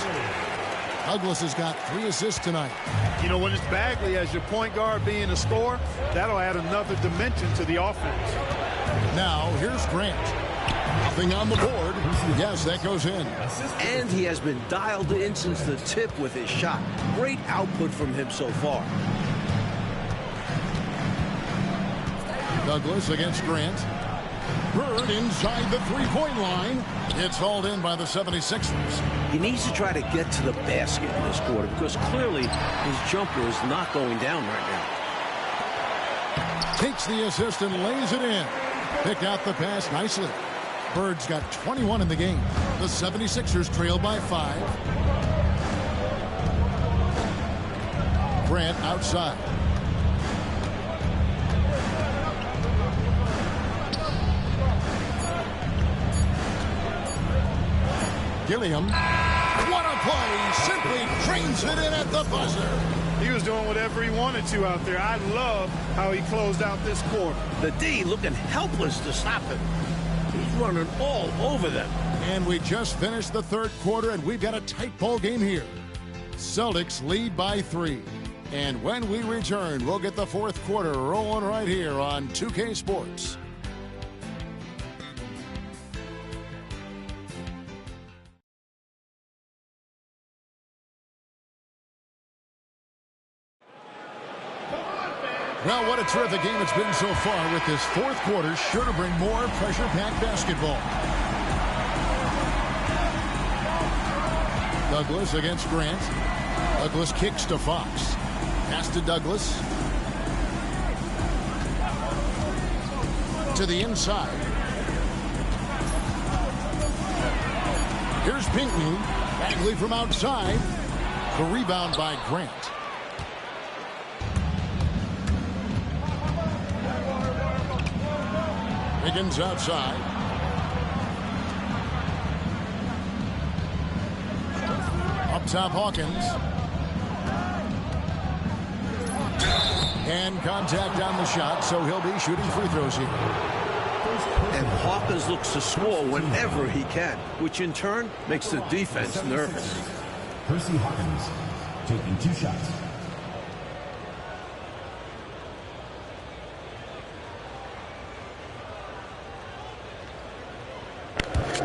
Douglas has got 3 assists tonight. You know, when it's Bagley as your point guard being a scorer, that'll add another dimension to the offense. Now, here's Grant. Nothing on the board. Yes, that goes in. And he has been dialed in since the tip with his shot. Great output from him so far. Douglas against Grant. Bird inside the three-point line. It's hauled in by the 76ers. He needs to try to get to the basket in this quarter because clearly his jumper is not going down right now. Takes the assist and lays it in. Picked out the pass nicely. Bird's got 21 in the game. The 76ers trail by 5. Grant outside. Gilliam. What a play. Simply trains it in at the buzzer. He was doing whatever he wanted to out there. I love how he closed out this quarter. The D looking helpless to stop him. He's running all over them. And we just finished the third quarter, and we've got a tight ball game here. Celtics lead by 3. And when we return, we'll get the fourth quarter rolling right here on 2K Sports. Well, what a terrific game it's been so far with this fourth quarter. Sure to bring more pressure-packed basketball. Douglas against Grant. Douglas kicks to Fox. Pass to Douglas. To the inside. Here's Pinckney. Bagley from outside. The rebound by Grant. Wiggins outside. Up top, Hawkins. And contact on the shot, so he'll be shooting free throws here. And Hawkins looks to score whenever he can, which in turn makes the defense nervous. Percy Hawkins taking 2 shots.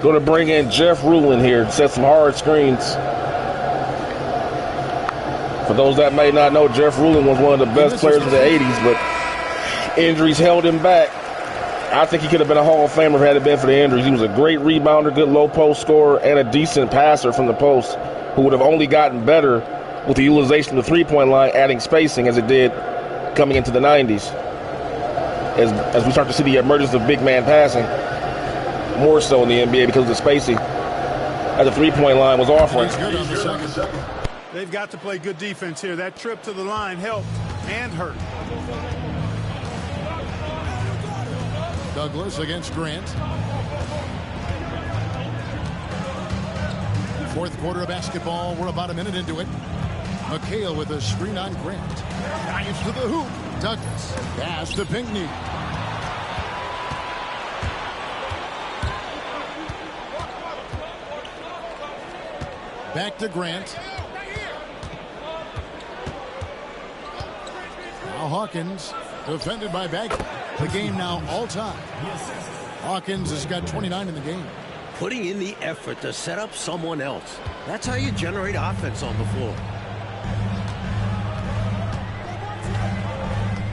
Going to bring in Jeff Rulin here to set some hard screens. For those that may not know, Jeff Rulin was one of the best players of the 80s, but injuries held him back. I think he could have been a Hall of Famer had it been for the injuries. He was a great rebounder, good low post scorer, and a decent passer from the post who would have only gotten better with the utilization of the three-point line, adding spacing as it did coming into the 90s. As we start to see the emergence of big man passing, more so in the NBA because of the spacing as the three-point line was offering. They've got to play good defense here. That trip to the line helped and hurt. Douglas against Grant. Fourth quarter of basketball. We're about a minute into it. McHale with a screen on Grant. Dives to the hoop. Douglas. Pass to Pinckney. Back to Grant. Now Hawkins, defended by Bagley. The game now all-time. Hawkins has got 29 in the game. Putting in the effort to set up someone else. That's how you generate offense on the floor.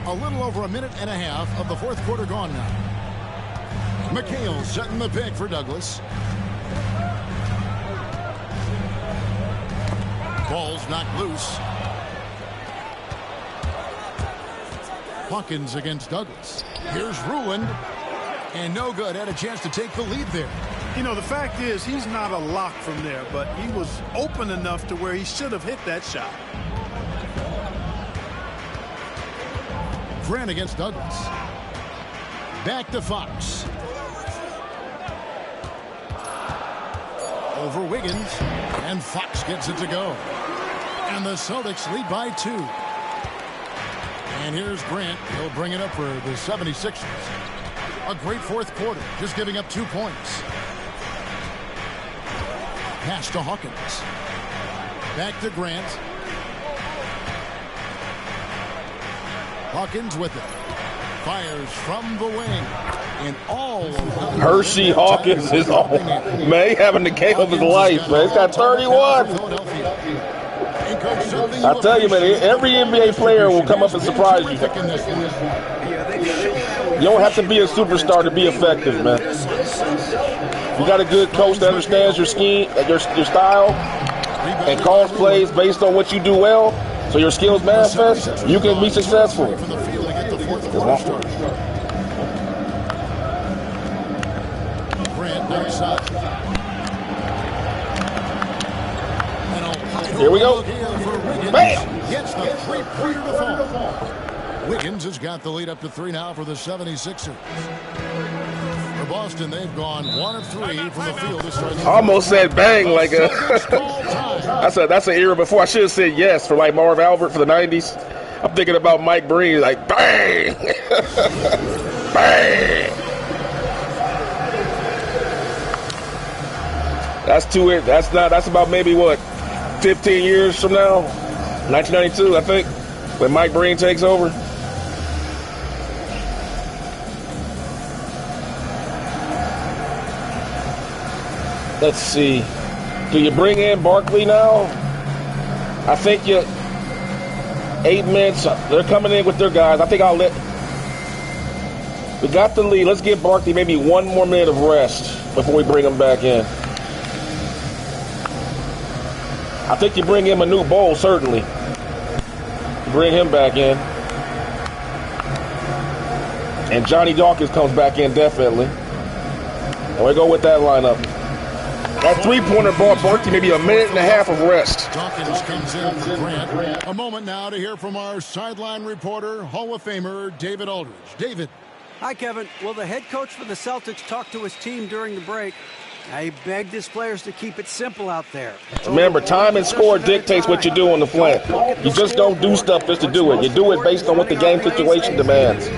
A little over a minute and a half of the fourth quarter gone now. McHale setting the pick for Douglas. Ball's knocked loose. Hawkins against Douglas. Here's Ruland. And no good. Had a chance to take the lead there. You know, the fact is he's not a lock from there, but he was open enough to where he should have hit that shot. Grant against Douglas. Back to Fox. over Wiggins, and Fox gets it to go. And the Celtics lead by 2. And here's Grant. He'll bring it up for the 76ers. A great fourth quarter, just giving up 2 points. Pass to Hawkins. Back to Grant. Hawkins with it. Fires from the wing. And all Hershey Hawkins is on. Man, he having the game of his life, man. He's got 31. I tell you, man, every NBA player will come up and surprise you. You don't have to be a superstar to be effective, man. You got a good coach that understands your scheme, your style, and calls plays based on what you do well, so your skills manifest, you can be successful. Here we go. Bam! Gets the three-pointer to fall. Wiggins has got the lead up to 3 now for the 76ers. For Boston, they've gone 1 of 3 from the field to start. Almost said bang like a. that's an era before. I should have said yes for like Marv Albert for the 90s. I'm thinking about Mike Breen, like bang, bang. That's about maybe what, 15 years from now, 1992, I think, when Mike Breen takes over. Let's see. Do you bring in Barkley now? I think 8 minutes. They're coming in with their guys. I think I'll let. We got the lead. Let's give Barkley maybe 1 more minute of rest before we bring him back in. I think you bring in Manu Bol, certainly. Bring him back in. And Johnny Dawkins comes back in, definitely. And we go with that lineup. That 3-pointer ball, Barkley, maybe a minute and a half of rest. Dawkins comes in for Grant. A moment now to hear from our sideline reporter, Hall of Famer David Aldridge. David. Hi, Kevin. Well, the head coach for the Celtics talked to his team during the break. He begged his players to keep it simple out there. Remember, time and score dictates what you do on the flank. You just don't do stuff just to do it. You do it based on what the game situation demands,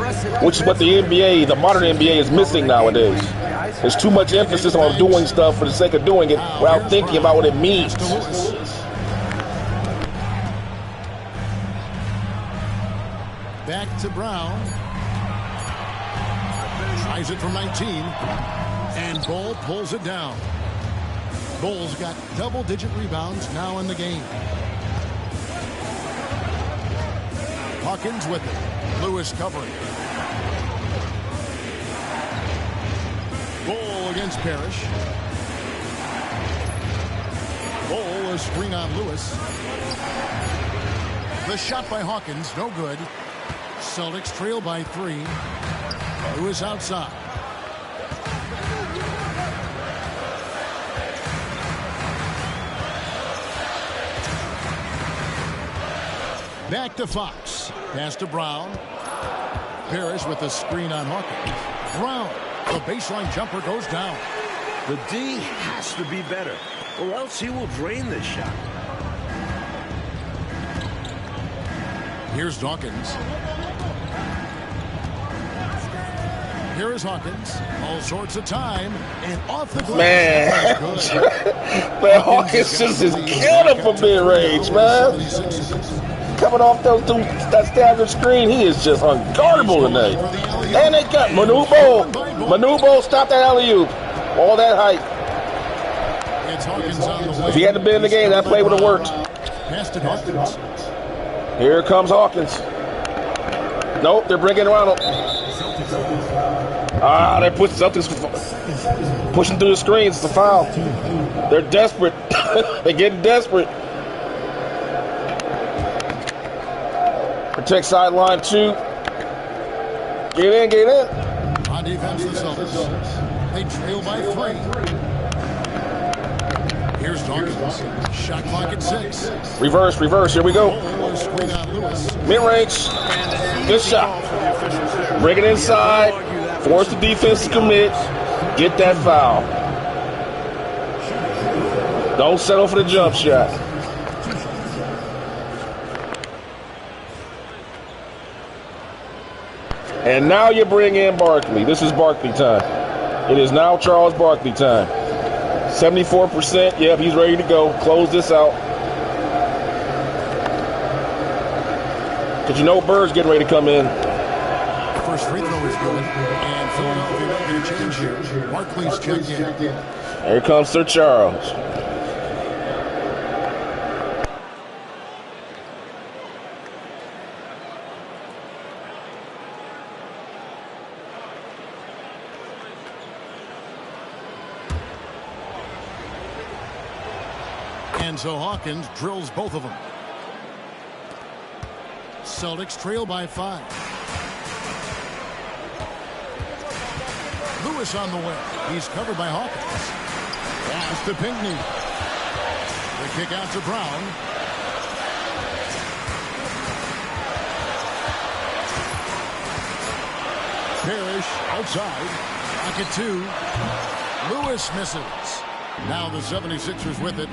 which is what the NBA, the modern NBA, is missing nowadays. There's too much emphasis on doing stuff for the sake of doing it without thinking about what it means. Back to Brown. Tries it from 19. And Bol pulls it down. Bol's got double-digit rebounds now in the game. Hawkins with it. Lewis covering. Bol against Parrish. Bol, a screen on Lewis. The shot by Hawkins, no good. Celtics trail by 3. Lewis outside. Back to Fox. Pass to Brown. Parrish with the screen on Hawkins. Brown. The baseline jumper goes down. The D has to be better, or else he will drain this shot. Here's Dawkins. Here is Hawkins. All sorts of time. And off the glass. Man. Man, Hawkins just is killing him for mid-range, man. Coming off that standard screen, he is just unguardable tonight. And they got Manu Bol. Manu Bol stopped that alley-oop. All that height. If he hadn't been in the game, that play would have worked. Here comes Hawkins. Nope, they're bringing around him. They're pushing through the screens. It's a foul. They're desperate. They're getting desperate. Protect sideline 2. Get in. On defense, the Celtics. They trail by 3. Here's Dawkins. Shot clock at 6. Reverse. Here we go. Mid-range. Good shot. Bring it inside. Force the defense to commit. Get that foul. Don't settle for the jump shot. And now you bring in Barkley. This is Barkley time. It is now Charles Barkley time. 74%. Yep, he's ready to go. Close this out. Because you know Bird's getting ready to come in. First free throw is good. And Philadelphia making a change here. Barkley's checked in. Here comes Sir Charles. And so Hawkins drills both of them. Celtics trail by 5. Lewis on the way. He's covered by Hawkins. Pass to Pinckney. The kick out to Brown. Parrish outside. Pocket 2. Lewis misses. Now the 76ers with it.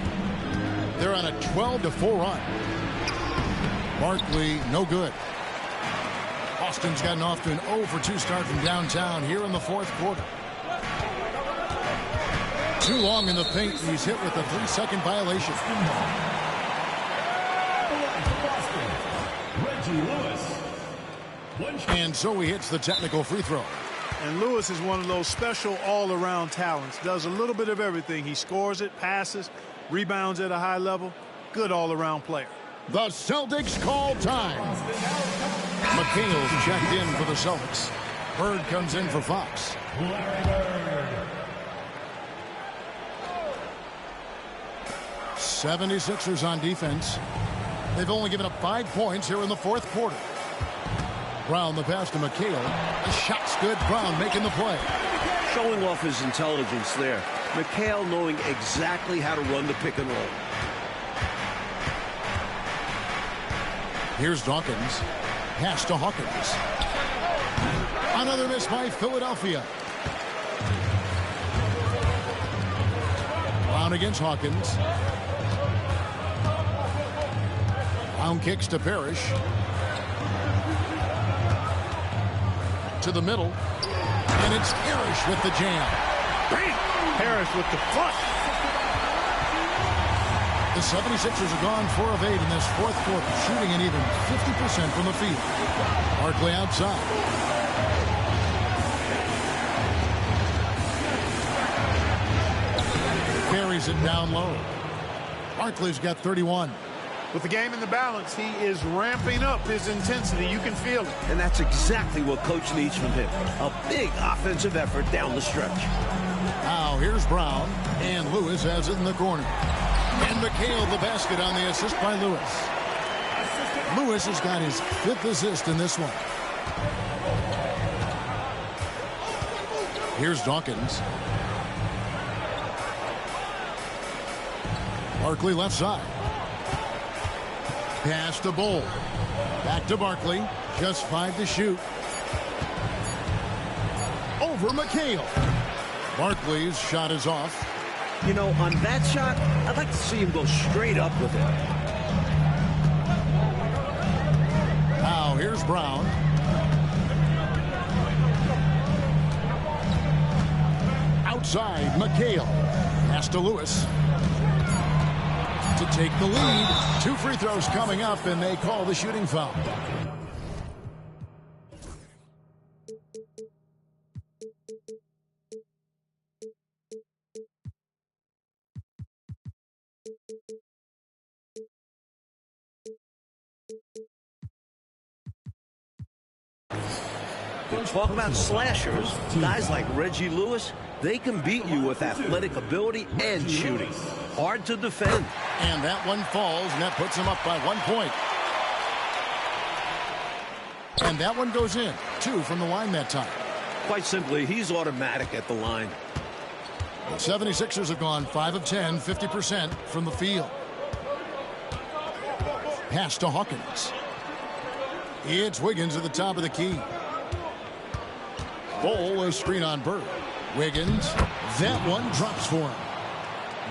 They're on a 12-4 run. Barkley, no good. Boston's gotten off to an 0-for-2 start from downtown here in the fourth quarter. Too long in the paint. He's hit with a 3-second violation. And so he hits the technical free throw. And Lewis is one of those special all-around talents. Does a little bit of everything. He scores it, passes, rebounds at a high level. Good all-around player. The Celtics call time. McHale's checked in for the Celtics. Bird comes in for Fox. 76ers on defense. They've only given up 5 points here in the fourth quarter. Brown the pass to McHale. The shot's good. Brown making the play. Showing off his intelligence there. McHale knowing exactly how to run the pick and roll. Here's Dawkins. Pass to Hawkins. Another miss by Philadelphia. Brown against Hawkins. Brown kicks to Parrish. To the middle. And it's Parrish with the jam. Parrish with the flush. The 76ers are gone 4 of 8 in this fourth quarter, shooting an even 50% from the field. Barkley outside. Carries it down low. Barkley's got 31. With the game in the balance, he is ramping up his intensity. You can feel it. And that's exactly what coach needs from him. A big offensive effort down the stretch. Now here's Brown, and Lewis has it in the corner. And McHale the basket on the assist by Lewis. Lewis has got his 5th assist in this one. Here's Dawkins. Barkley left side. Pass to Bull. Back to Barkley. Just 5 to shoot. Over McHale. Barkley's shot is off. You know, on that shot, I'd like to see him go straight up with it. Now here's Brown. Outside, McHale. Pass to Lewis. To take the lead. 2 free throws coming up, and they call the shooting foul. Talk about slashers. Guys like Reggie Lewis, they can beat you with athletic ability and shooting. Hard to defend. And that one falls, and that puts him up by 1 point. And that one goes in. 2 from the line that time. Quite simply, he's automatic at the line. The 76ers have gone 5 of 10, 50% from the field. Pass to Hawkins. It's Wiggins at the top of the key. Bull, a screen on Bird. Wiggins, that one drops for him.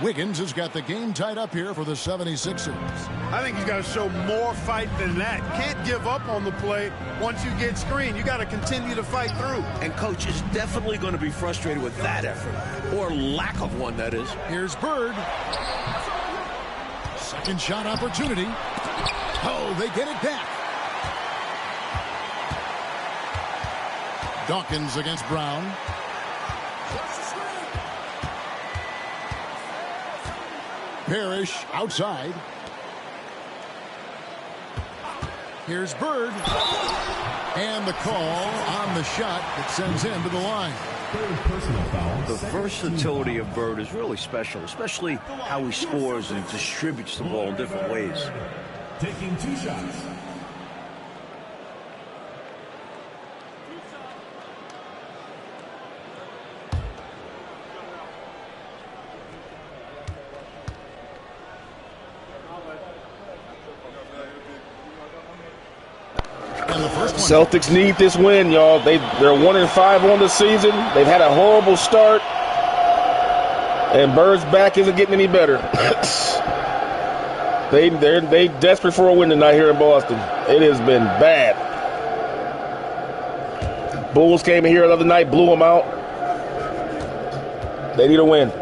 Wiggins has got the game tied up here for the 76ers. I think he's got to show more fight than that. Can't give up on the play once you get screened. You got to continue to fight through. And Coach is definitely going to be frustrated with that effort, or lack of one, that is. Here's Bird. Second shot opportunity. Oh, they get it back. Dawkins against Brown. Parrish outside. Here's Bird. And the call on the shot that sends him to the line. The versatility of Bird is really special, especially how he scores and distributes the ball in different ways. Taking 2 shots. Celtics need this win, y'all. They're 1-5 on the season. They've had a horrible start, and Bird's back isn't getting any better. They desperate for a win tonight here in Boston. It has been bad. Bulls came in here the other night, blew them out. They need a win.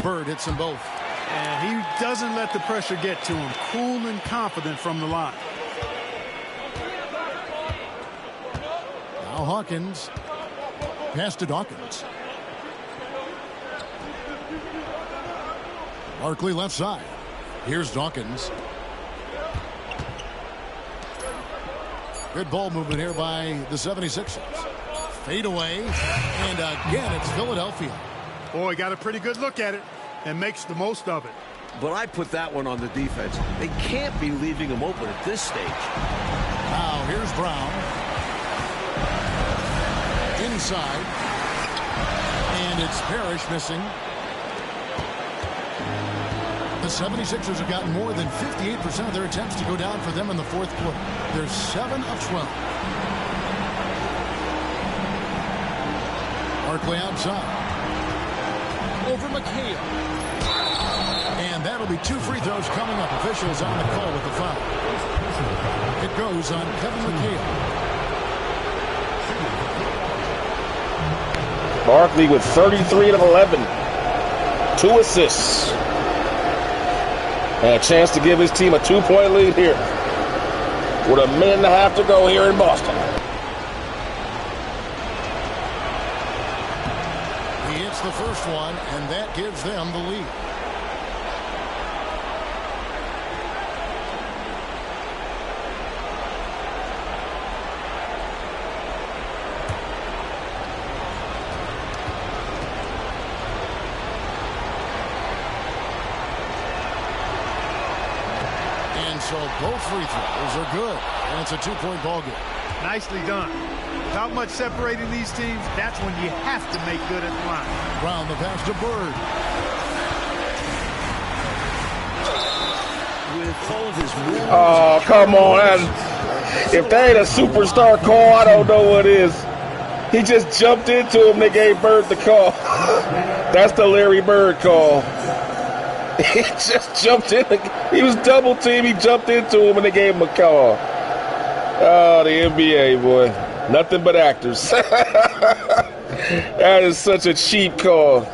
Bird hits them both. And he doesn't let the pressure get to him. Cool and confident from the line. Now Hawkins. Pass to Dawkins. Barkley left side. Here's Dawkins. Good ball movement here by the 76ers. Fade away. And again, it's Philadelphia. Boy, got a pretty good look at it and makes the most of it. But I put that one on the defense. They can't be leaving him open at this stage. Now here's Brown. Inside. And it's Parrish missing. The 76ers have gotten more than 58% of their attempts to go down for them in the fourth quarter. They're 7 of 12. Barkley outside. Over McHale. And that'll be 2 free throws coming up. Officials on the call with the foul. It goes on Kevin McHale. Barkley with 33 of 11. 2 assists. And a chance to give his team a 2-point lead here. With a minute and a half to go here in Boston. He hits the first one, and that gives them the lead. So both free throws are good, and it's a 2-point ball game. Nicely done. Without much separating these teams, that's when you have to make good at the line. Brown the pass to Bird. With all of his moves, Oh, come on. If that ain't a superstar call, I don't know what is. He just jumped into him. They gave Bird the call. That's the Larry Bird call. He just jumped in. He was double teamed. He jumped into him and they gave him a call. Oh, the NBA, boy. Nothing but actors. That is such a cheap call.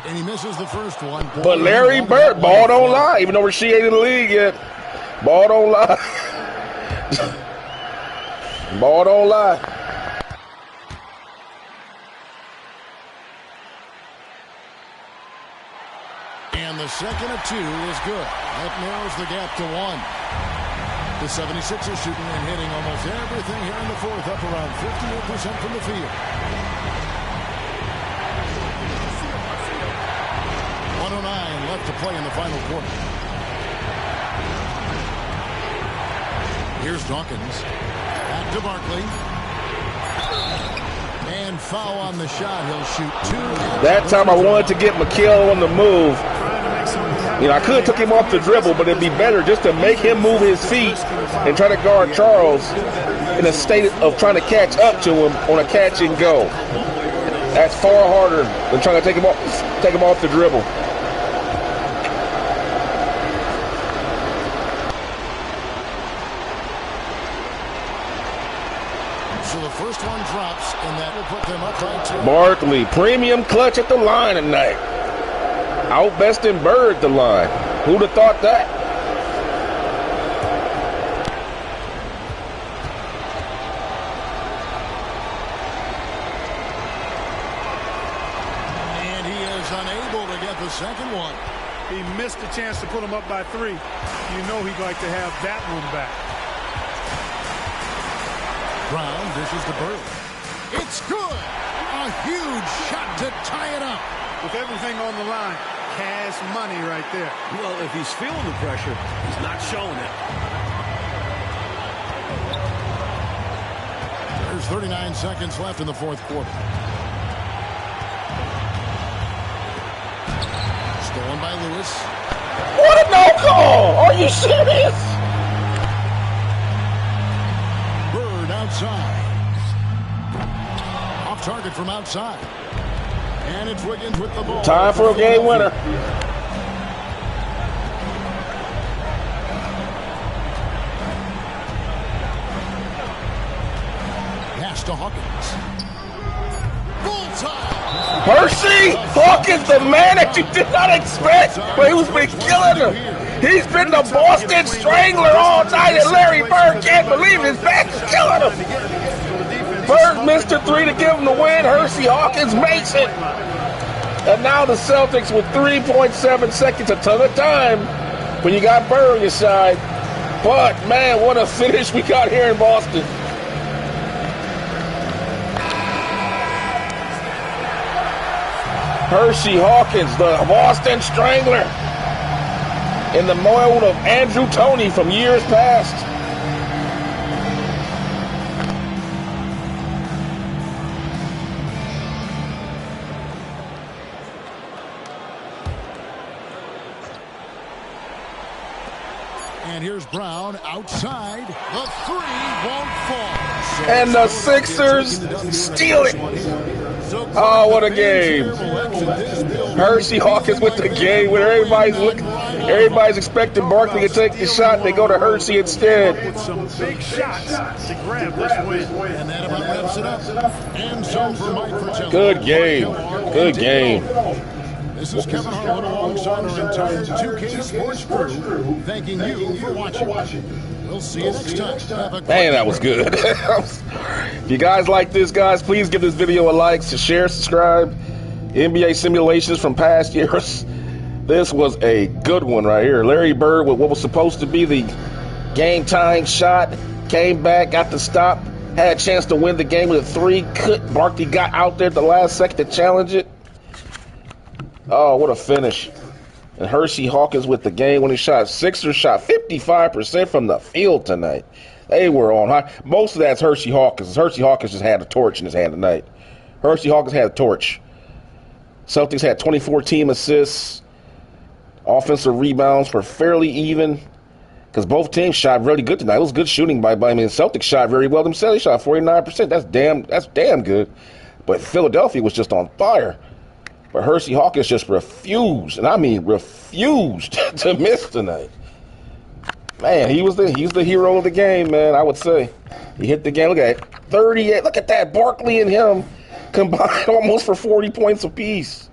And he misses the first one. But Larry Bird, ball don't lie. Even though she ain't in the league yet. Ball don't lie. Ball don't lie. And the second of 2 is good. That narrows the gap to 1. The 76ers shooting and hitting almost everything here in the fourth, up around 58% from the field. 109 left to play in the final quarter. Here's Dawkins. Back to Barkley. And foul on the shot. He'll shoot 2. That time I wanted to get McHale on the move. You know, I could have took him off the dribble, but it'd be better just to make him move his feet and try to guard Charles. And in a state of trying to catch up to him on a catch and go. That's far harder than trying to take him off the dribble. So the first one drops, and that will put them up by 2. Barkley, premium clutch at the line tonight. Outbesting Bird at the line. Who'd have thought that? And he is unable to get the second one. He missed the chance to put him up by 3. You know he'd like to have that one back. Brown dishes to Bird. It's good. A huge shot to tie it up. With everything on the line, cash money right there. Well, if he's feeling the pressure, he's not showing it. There's 39 seconds left in the fourth quarter. Stolen by Lewis. What a no call! Are you serious? Bird outside. Off target from outside. And it's Wiggins with the ball. Time for a game winner. Pass to Hawkins. Bullseye. Percy Hawkins, the man that you did not expect, but he's been killing him. He's been the Boston Strangler all night, and Larry Bird can't believe his back is killing him. Bird missed a 3 to give him the win. Hersey Hawkins makes it. And now the Celtics with 3.7 seconds, a ton of time when you got Bird on your side. But, man, what a finish we got here in Boston. Hersey Hawkins, the Boston Strangler, in the mold of Andrew Toney from years past. And here's Brown outside. The 3 won't fall. So And the Sixers steal it. Oh, what a game. Hersey Hawkins with the game when everybody's expecting Barkley to take the shot. They go to Hersey instead. With some big shots to grab this win. And that about wraps it up. And so for Mike Fratello. Good game. Good game. This is Kevin Harlan alongside our entire 2K Sports crew, thanking you for watching. We'll see you next time. Man, that was good. If you guys like this, guys, please give this video a like, share, subscribe. NBA simulations from past years. This was a good one right here. Larry Bird with what was supposed to be the game-tying shot. Came back, got the stop. Had a chance to win the game with a 3. Barkley got out there at the last second to challenge it. Oh, what a finish. And Hersey Hawkins with the game-winning shot. Sixers shot 55% from the field tonight. They were on high. Most of that's Hersey Hawkins. Hersey Hawkins just had a torch in his hand tonight. Hersey Hawkins had a torch. Celtics had 24 team assists. Offensive rebounds were fairly even because both teams shot really good tonight. It was good shooting by I mean, Celtics shot very well themselves. They shot 49%. That's damn good. But Philadelphia was just on fire. But Hersey Hawkins just refused, and I mean refused to miss tonight. Man, he's the hero of the game, man, I would say. He hit the game. Look at that. 38. Look at that. Barkley and him combined almost for 40 points apiece.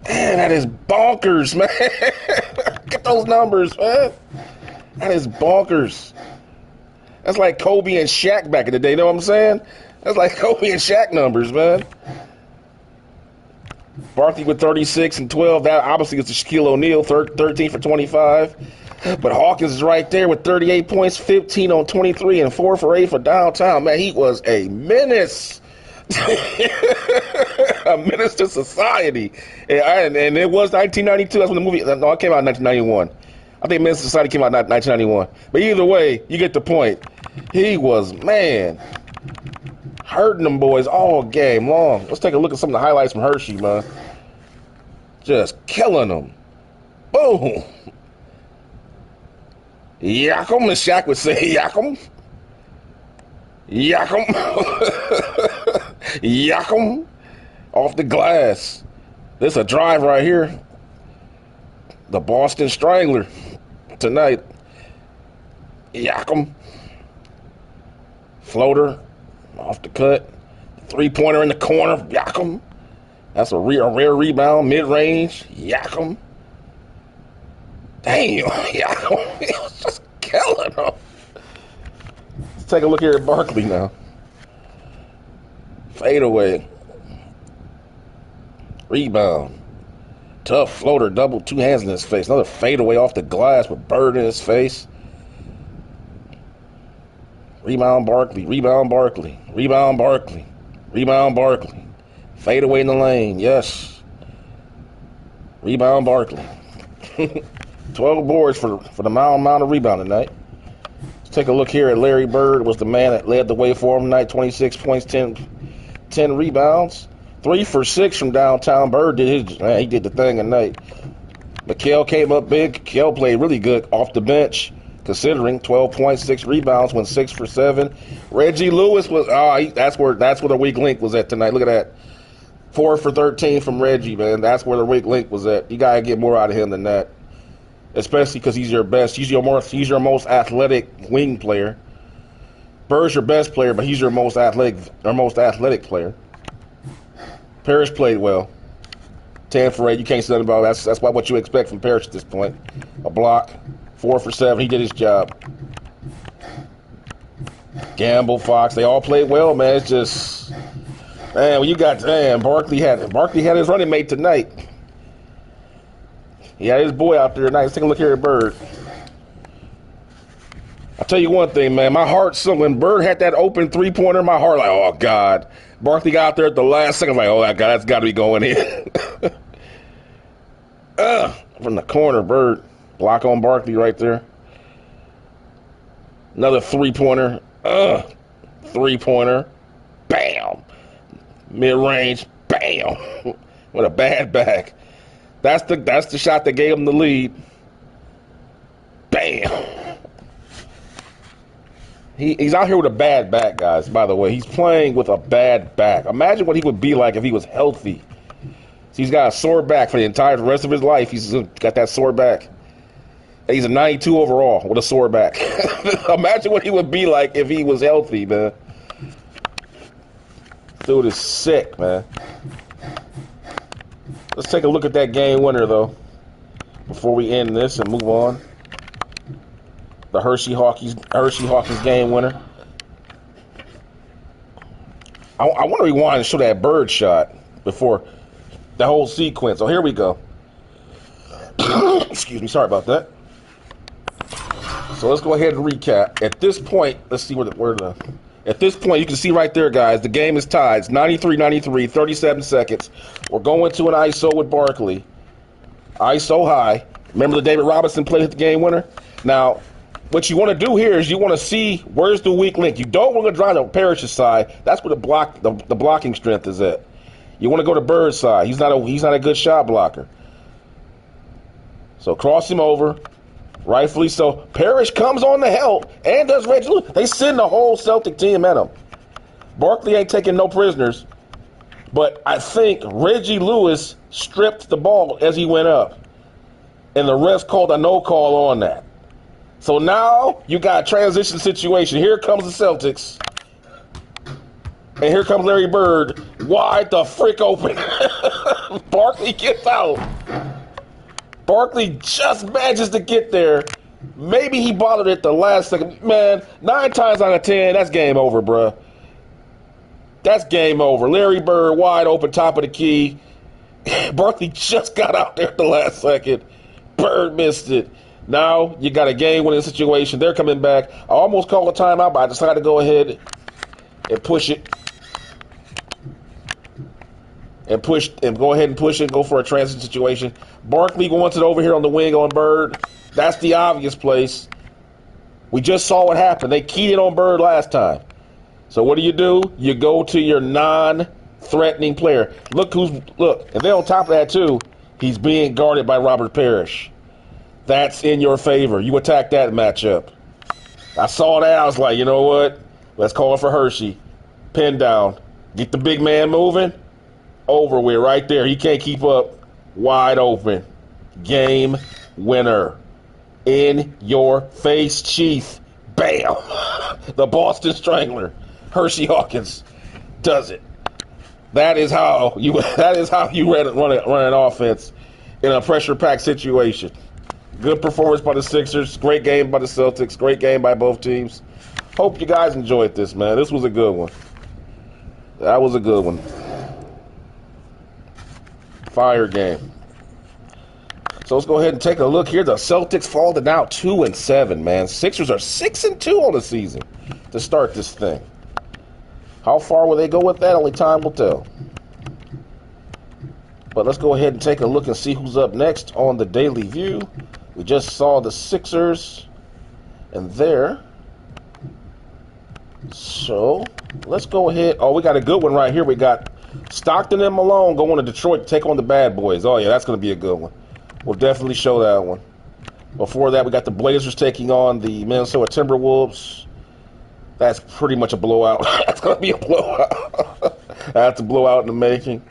Man, that is bonkers, man. Look at those numbers, man. That is bonkers. That's like Kobe and Shaq back in the day, you know what I'm saying? That's like Kobe and Shaq numbers, man. Barkley with 36 and 12. That obviously is the Shaquille O'Neal, 13 for 25. But Hawkins is right there with 38 points, 15 on 23, and 4 for 8 for downtown. Man, he was a menace. A menace to society. And it was 1992. That's when the movie, no, it came out in 1991. I think Menace to Society came out in 1991. But either way, you get the point. He was, man, hurting them boys all game long. Let's take a look at some of the highlights from Hersey, man. Just killing them. Boom. Yakum, as Shaq would say, Yakum. Yak 'em. Yak 'em. Off the glass. This a drive right here. The Boston Strangler tonight. Yak 'em. Floater off the cut. Three-pointer in the corner. Yak 'em. That's a rare rebound. Mid-range. Yak 'em. Damn. Yak 'em. He was just killing him. Let's take a look here at Barkley now. Fade away. Rebound. Tough floater, double, two hands in his face. Another fadeaway off the glass with Bird in his face. Rebound Barkley, rebound Barkley, rebound Barkley, rebound Barkley. Fadeaway in the lane, yes. Rebound Barkley. 12 boards for the amount of rebound tonight. Let's take a look here at Larry Bird. Was the man that led the way for him tonight. 26 points, 10 rebounds. 3 for 6 from downtown. Bird did he did the thing tonight. McHale came up big. McHale played really good off the bench, considering 12 points, 6 rebounds, went 6 for 7. Reggie Lewis was that's where the weak link was at tonight. Look at that, 4 for 13 from Reggie, man. That's where the weak link was at. You gotta get more out of him than that, especially because he's your best. He's your most athletic wing player. Bird's your best player, but he's your most athletic player. Parrish played well. 10 for 8. You can't say nothing about that. That's what you expect from Parrish at this point. A block. 4 for 7. He did his job. Gamble, Fox, they all played well, man. It's just, man, when you got, Barkley had his running mate tonight. He had his boy out there tonight. Let's take a look here at Bird. I'll tell you one thing, man. My heart, when Bird had that open three-pointer, my heart like, oh, God. Barkley got out there at the last second, like, oh, that's got to be going in. From the corner, Bird. Block on Barkley right there. Another three-pointer. Three-pointer. Bam. Mid-range. Bam. What a bad back. That's the shot that gave him the lead. Bam. He's out here with a bad back, guys, by the way. He's playing with a bad back. Imagine what he would be like if he was healthy. He's got a sore back for the entire rest of his life. He's got that sore back. He's a 92 overall with a sore back. Imagine what he would be like if he was healthy, man. Dude is sick, man. Let's take a look at that game winner, though, before we end this and move on. The Hershey Hawkins game winner. I want to rewind and show that Bird shot before the whole sequence. Oh, here we go. Excuse me, sorry about that. So let's go ahead and recap. At this point, let's see at this point, you can see right there, guys, the game is tied. It's 93-93, 37 seconds. We're going to an ISO with Barkley. ISO high. Remember the David Robinson play hit the game winner? Now, what you want to do here is you want to see where's the weak link. You don't want to drive to Parrish's side. That's where the blocking strength is at. You want to go to Bird's side. He's not a good shot blocker. So cross him over. Rightfully so. Parrish comes on the help and does Reggie Lewis. They send the whole Celtic team at him. Barkley ain't taking no prisoners. But I think Reggie Lewis stripped the ball as he went up. And the refs called a no call on that. So now you got a transition situation. Here comes the Celtics. And here comes Larry Bird. Wide the frick open. Barkley gets out. Barkley just manages to get there. Maybe he bothered it the last second. Man, 9 times out of 10, that's game over, bruh. That's game over. Larry Bird wide open, top of the key. Barkley just got out there at the last second. Bird missed it. Now you got a game-winning situation. They're coming back. I almost called a timeout, but I decided to go ahead and push it. Go ahead and push it. Go for a transition situation. Barkley wants it over here on the wing on Bird. That's the obvious place. We just saw what happened. They keyed it on Bird last time. So what do? You go to your non-threatening player. Look, and then on top of that too, he's being guarded by Robert Parrish. That's in your favor. You attack that matchup. I saw that. I was like, you know what? Let's call it for Hershey. Pin down. Get the big man moving. Over with right there. He can't keep up. Wide open. Game winner. In your face, Chief. Bam. The Boston Strangler. Hershey Hawkins does it. That is how you run an offense in a pressure-packed situation. Good performance by the Sixers. Great game by the Celtics. Great game by both teams. Hope you guys enjoyed this, man. This was a good one. That was a good one. Fire game. So let's go ahead and take a look here. The Celtics fall to now 2-7, man. Sixers are 6-2 on the season to start this thing. How far will they go with that? Only time will tell. But let's go ahead and take a look and see who's up next on the Daily View. We just saw the Sixers and there. So let's go ahead. Oh, we got a good one right here. We got Stockton and Malone going to Detroit to take on the Bad Boys. Oh, yeah, that's going to be a good one. We'll definitely show that one. Before that, we got the Blazers taking on the Minnesota Timberwolves. That's pretty much a blowout. That's going to be a blowout. That's a blowout in the making.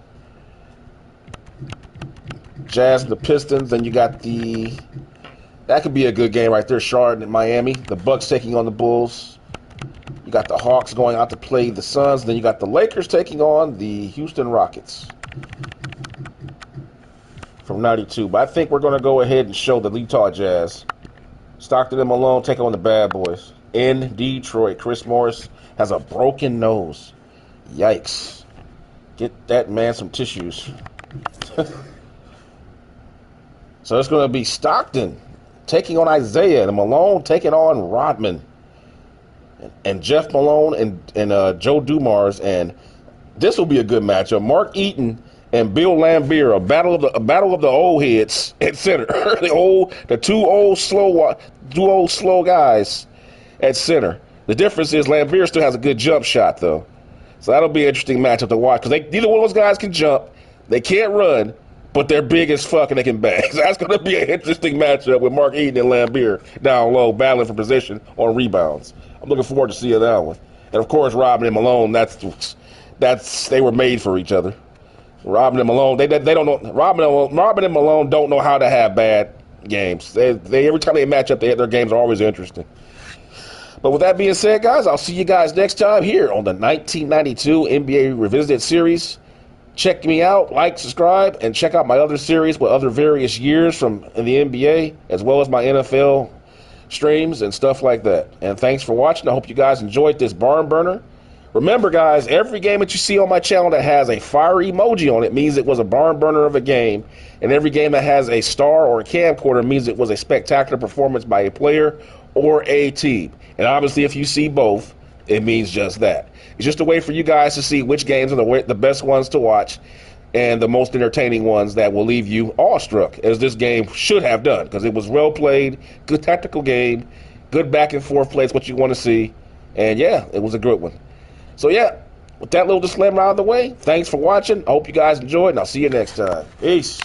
Jazz and the Pistons. Then you got that could be a good game right there. Charlotte and Miami. The Bucks taking on the Bulls. You got the Hawks going out to play the Suns. Then you got the Lakers taking on the Houston Rockets from 92. But I think we're going to go ahead and show the Utah Jazz. Stockton and Malone take on the Bad Boys in Detroit. Chris Morris has a broken nose. Yikes. Get that man some tissues. So it's going to be Stockton taking on Isaiah and Malone taking on Rodman. And Jeff Malone and Joe Dumars. And this will be a good matchup. Mark Eaton and Bill Laimbeer, a battle of the old heads at center. the two old slow guys at center. The difference is Laimbeer still has a good jump shot though, so that'll be an interesting matchup to watch because neither one of those guys can jump, they can't run, but they're big as fuck and they can bang. So that's going to be an interesting matchup with Mark Eaton and Laimbeer down low battling for position on rebounds. I'm looking forward to seeing that one. And of course, Rodman and Malone, they were made for each other. Rodman and Malone, they don't know. Rodman and Malone don't know how to have bad games. They every time they match up, their games are always interesting. But with that being said, guys, I'll see you guys next time here on the 1992 NBA Revisited series. Check me out, like, subscribe, and check out my other series with other various years from in the NBA, as well as my NFL streams and stuff like that. And thanks for watching. I hope you guys enjoyed this barn burner. Remember, guys, every game that you see on my channel that has a fire emoji on it means it was a barn burner of a game. And every game that has a star or a camcorder means it was a spectacular performance by a player or a team. And obviously, if you see both, it means just that. It's just a way for you guys to see which games are the best ones to watch and the most entertaining ones that will leave you awestruck, as this game should have done, because it was well played, good tactical game, good back and forth play. It's what you want to see. And yeah, it was a good one. So yeah, with that little disclaimer out of the way, thanks for watching. I hope you guys enjoyed, and I'll see you next time. Peace.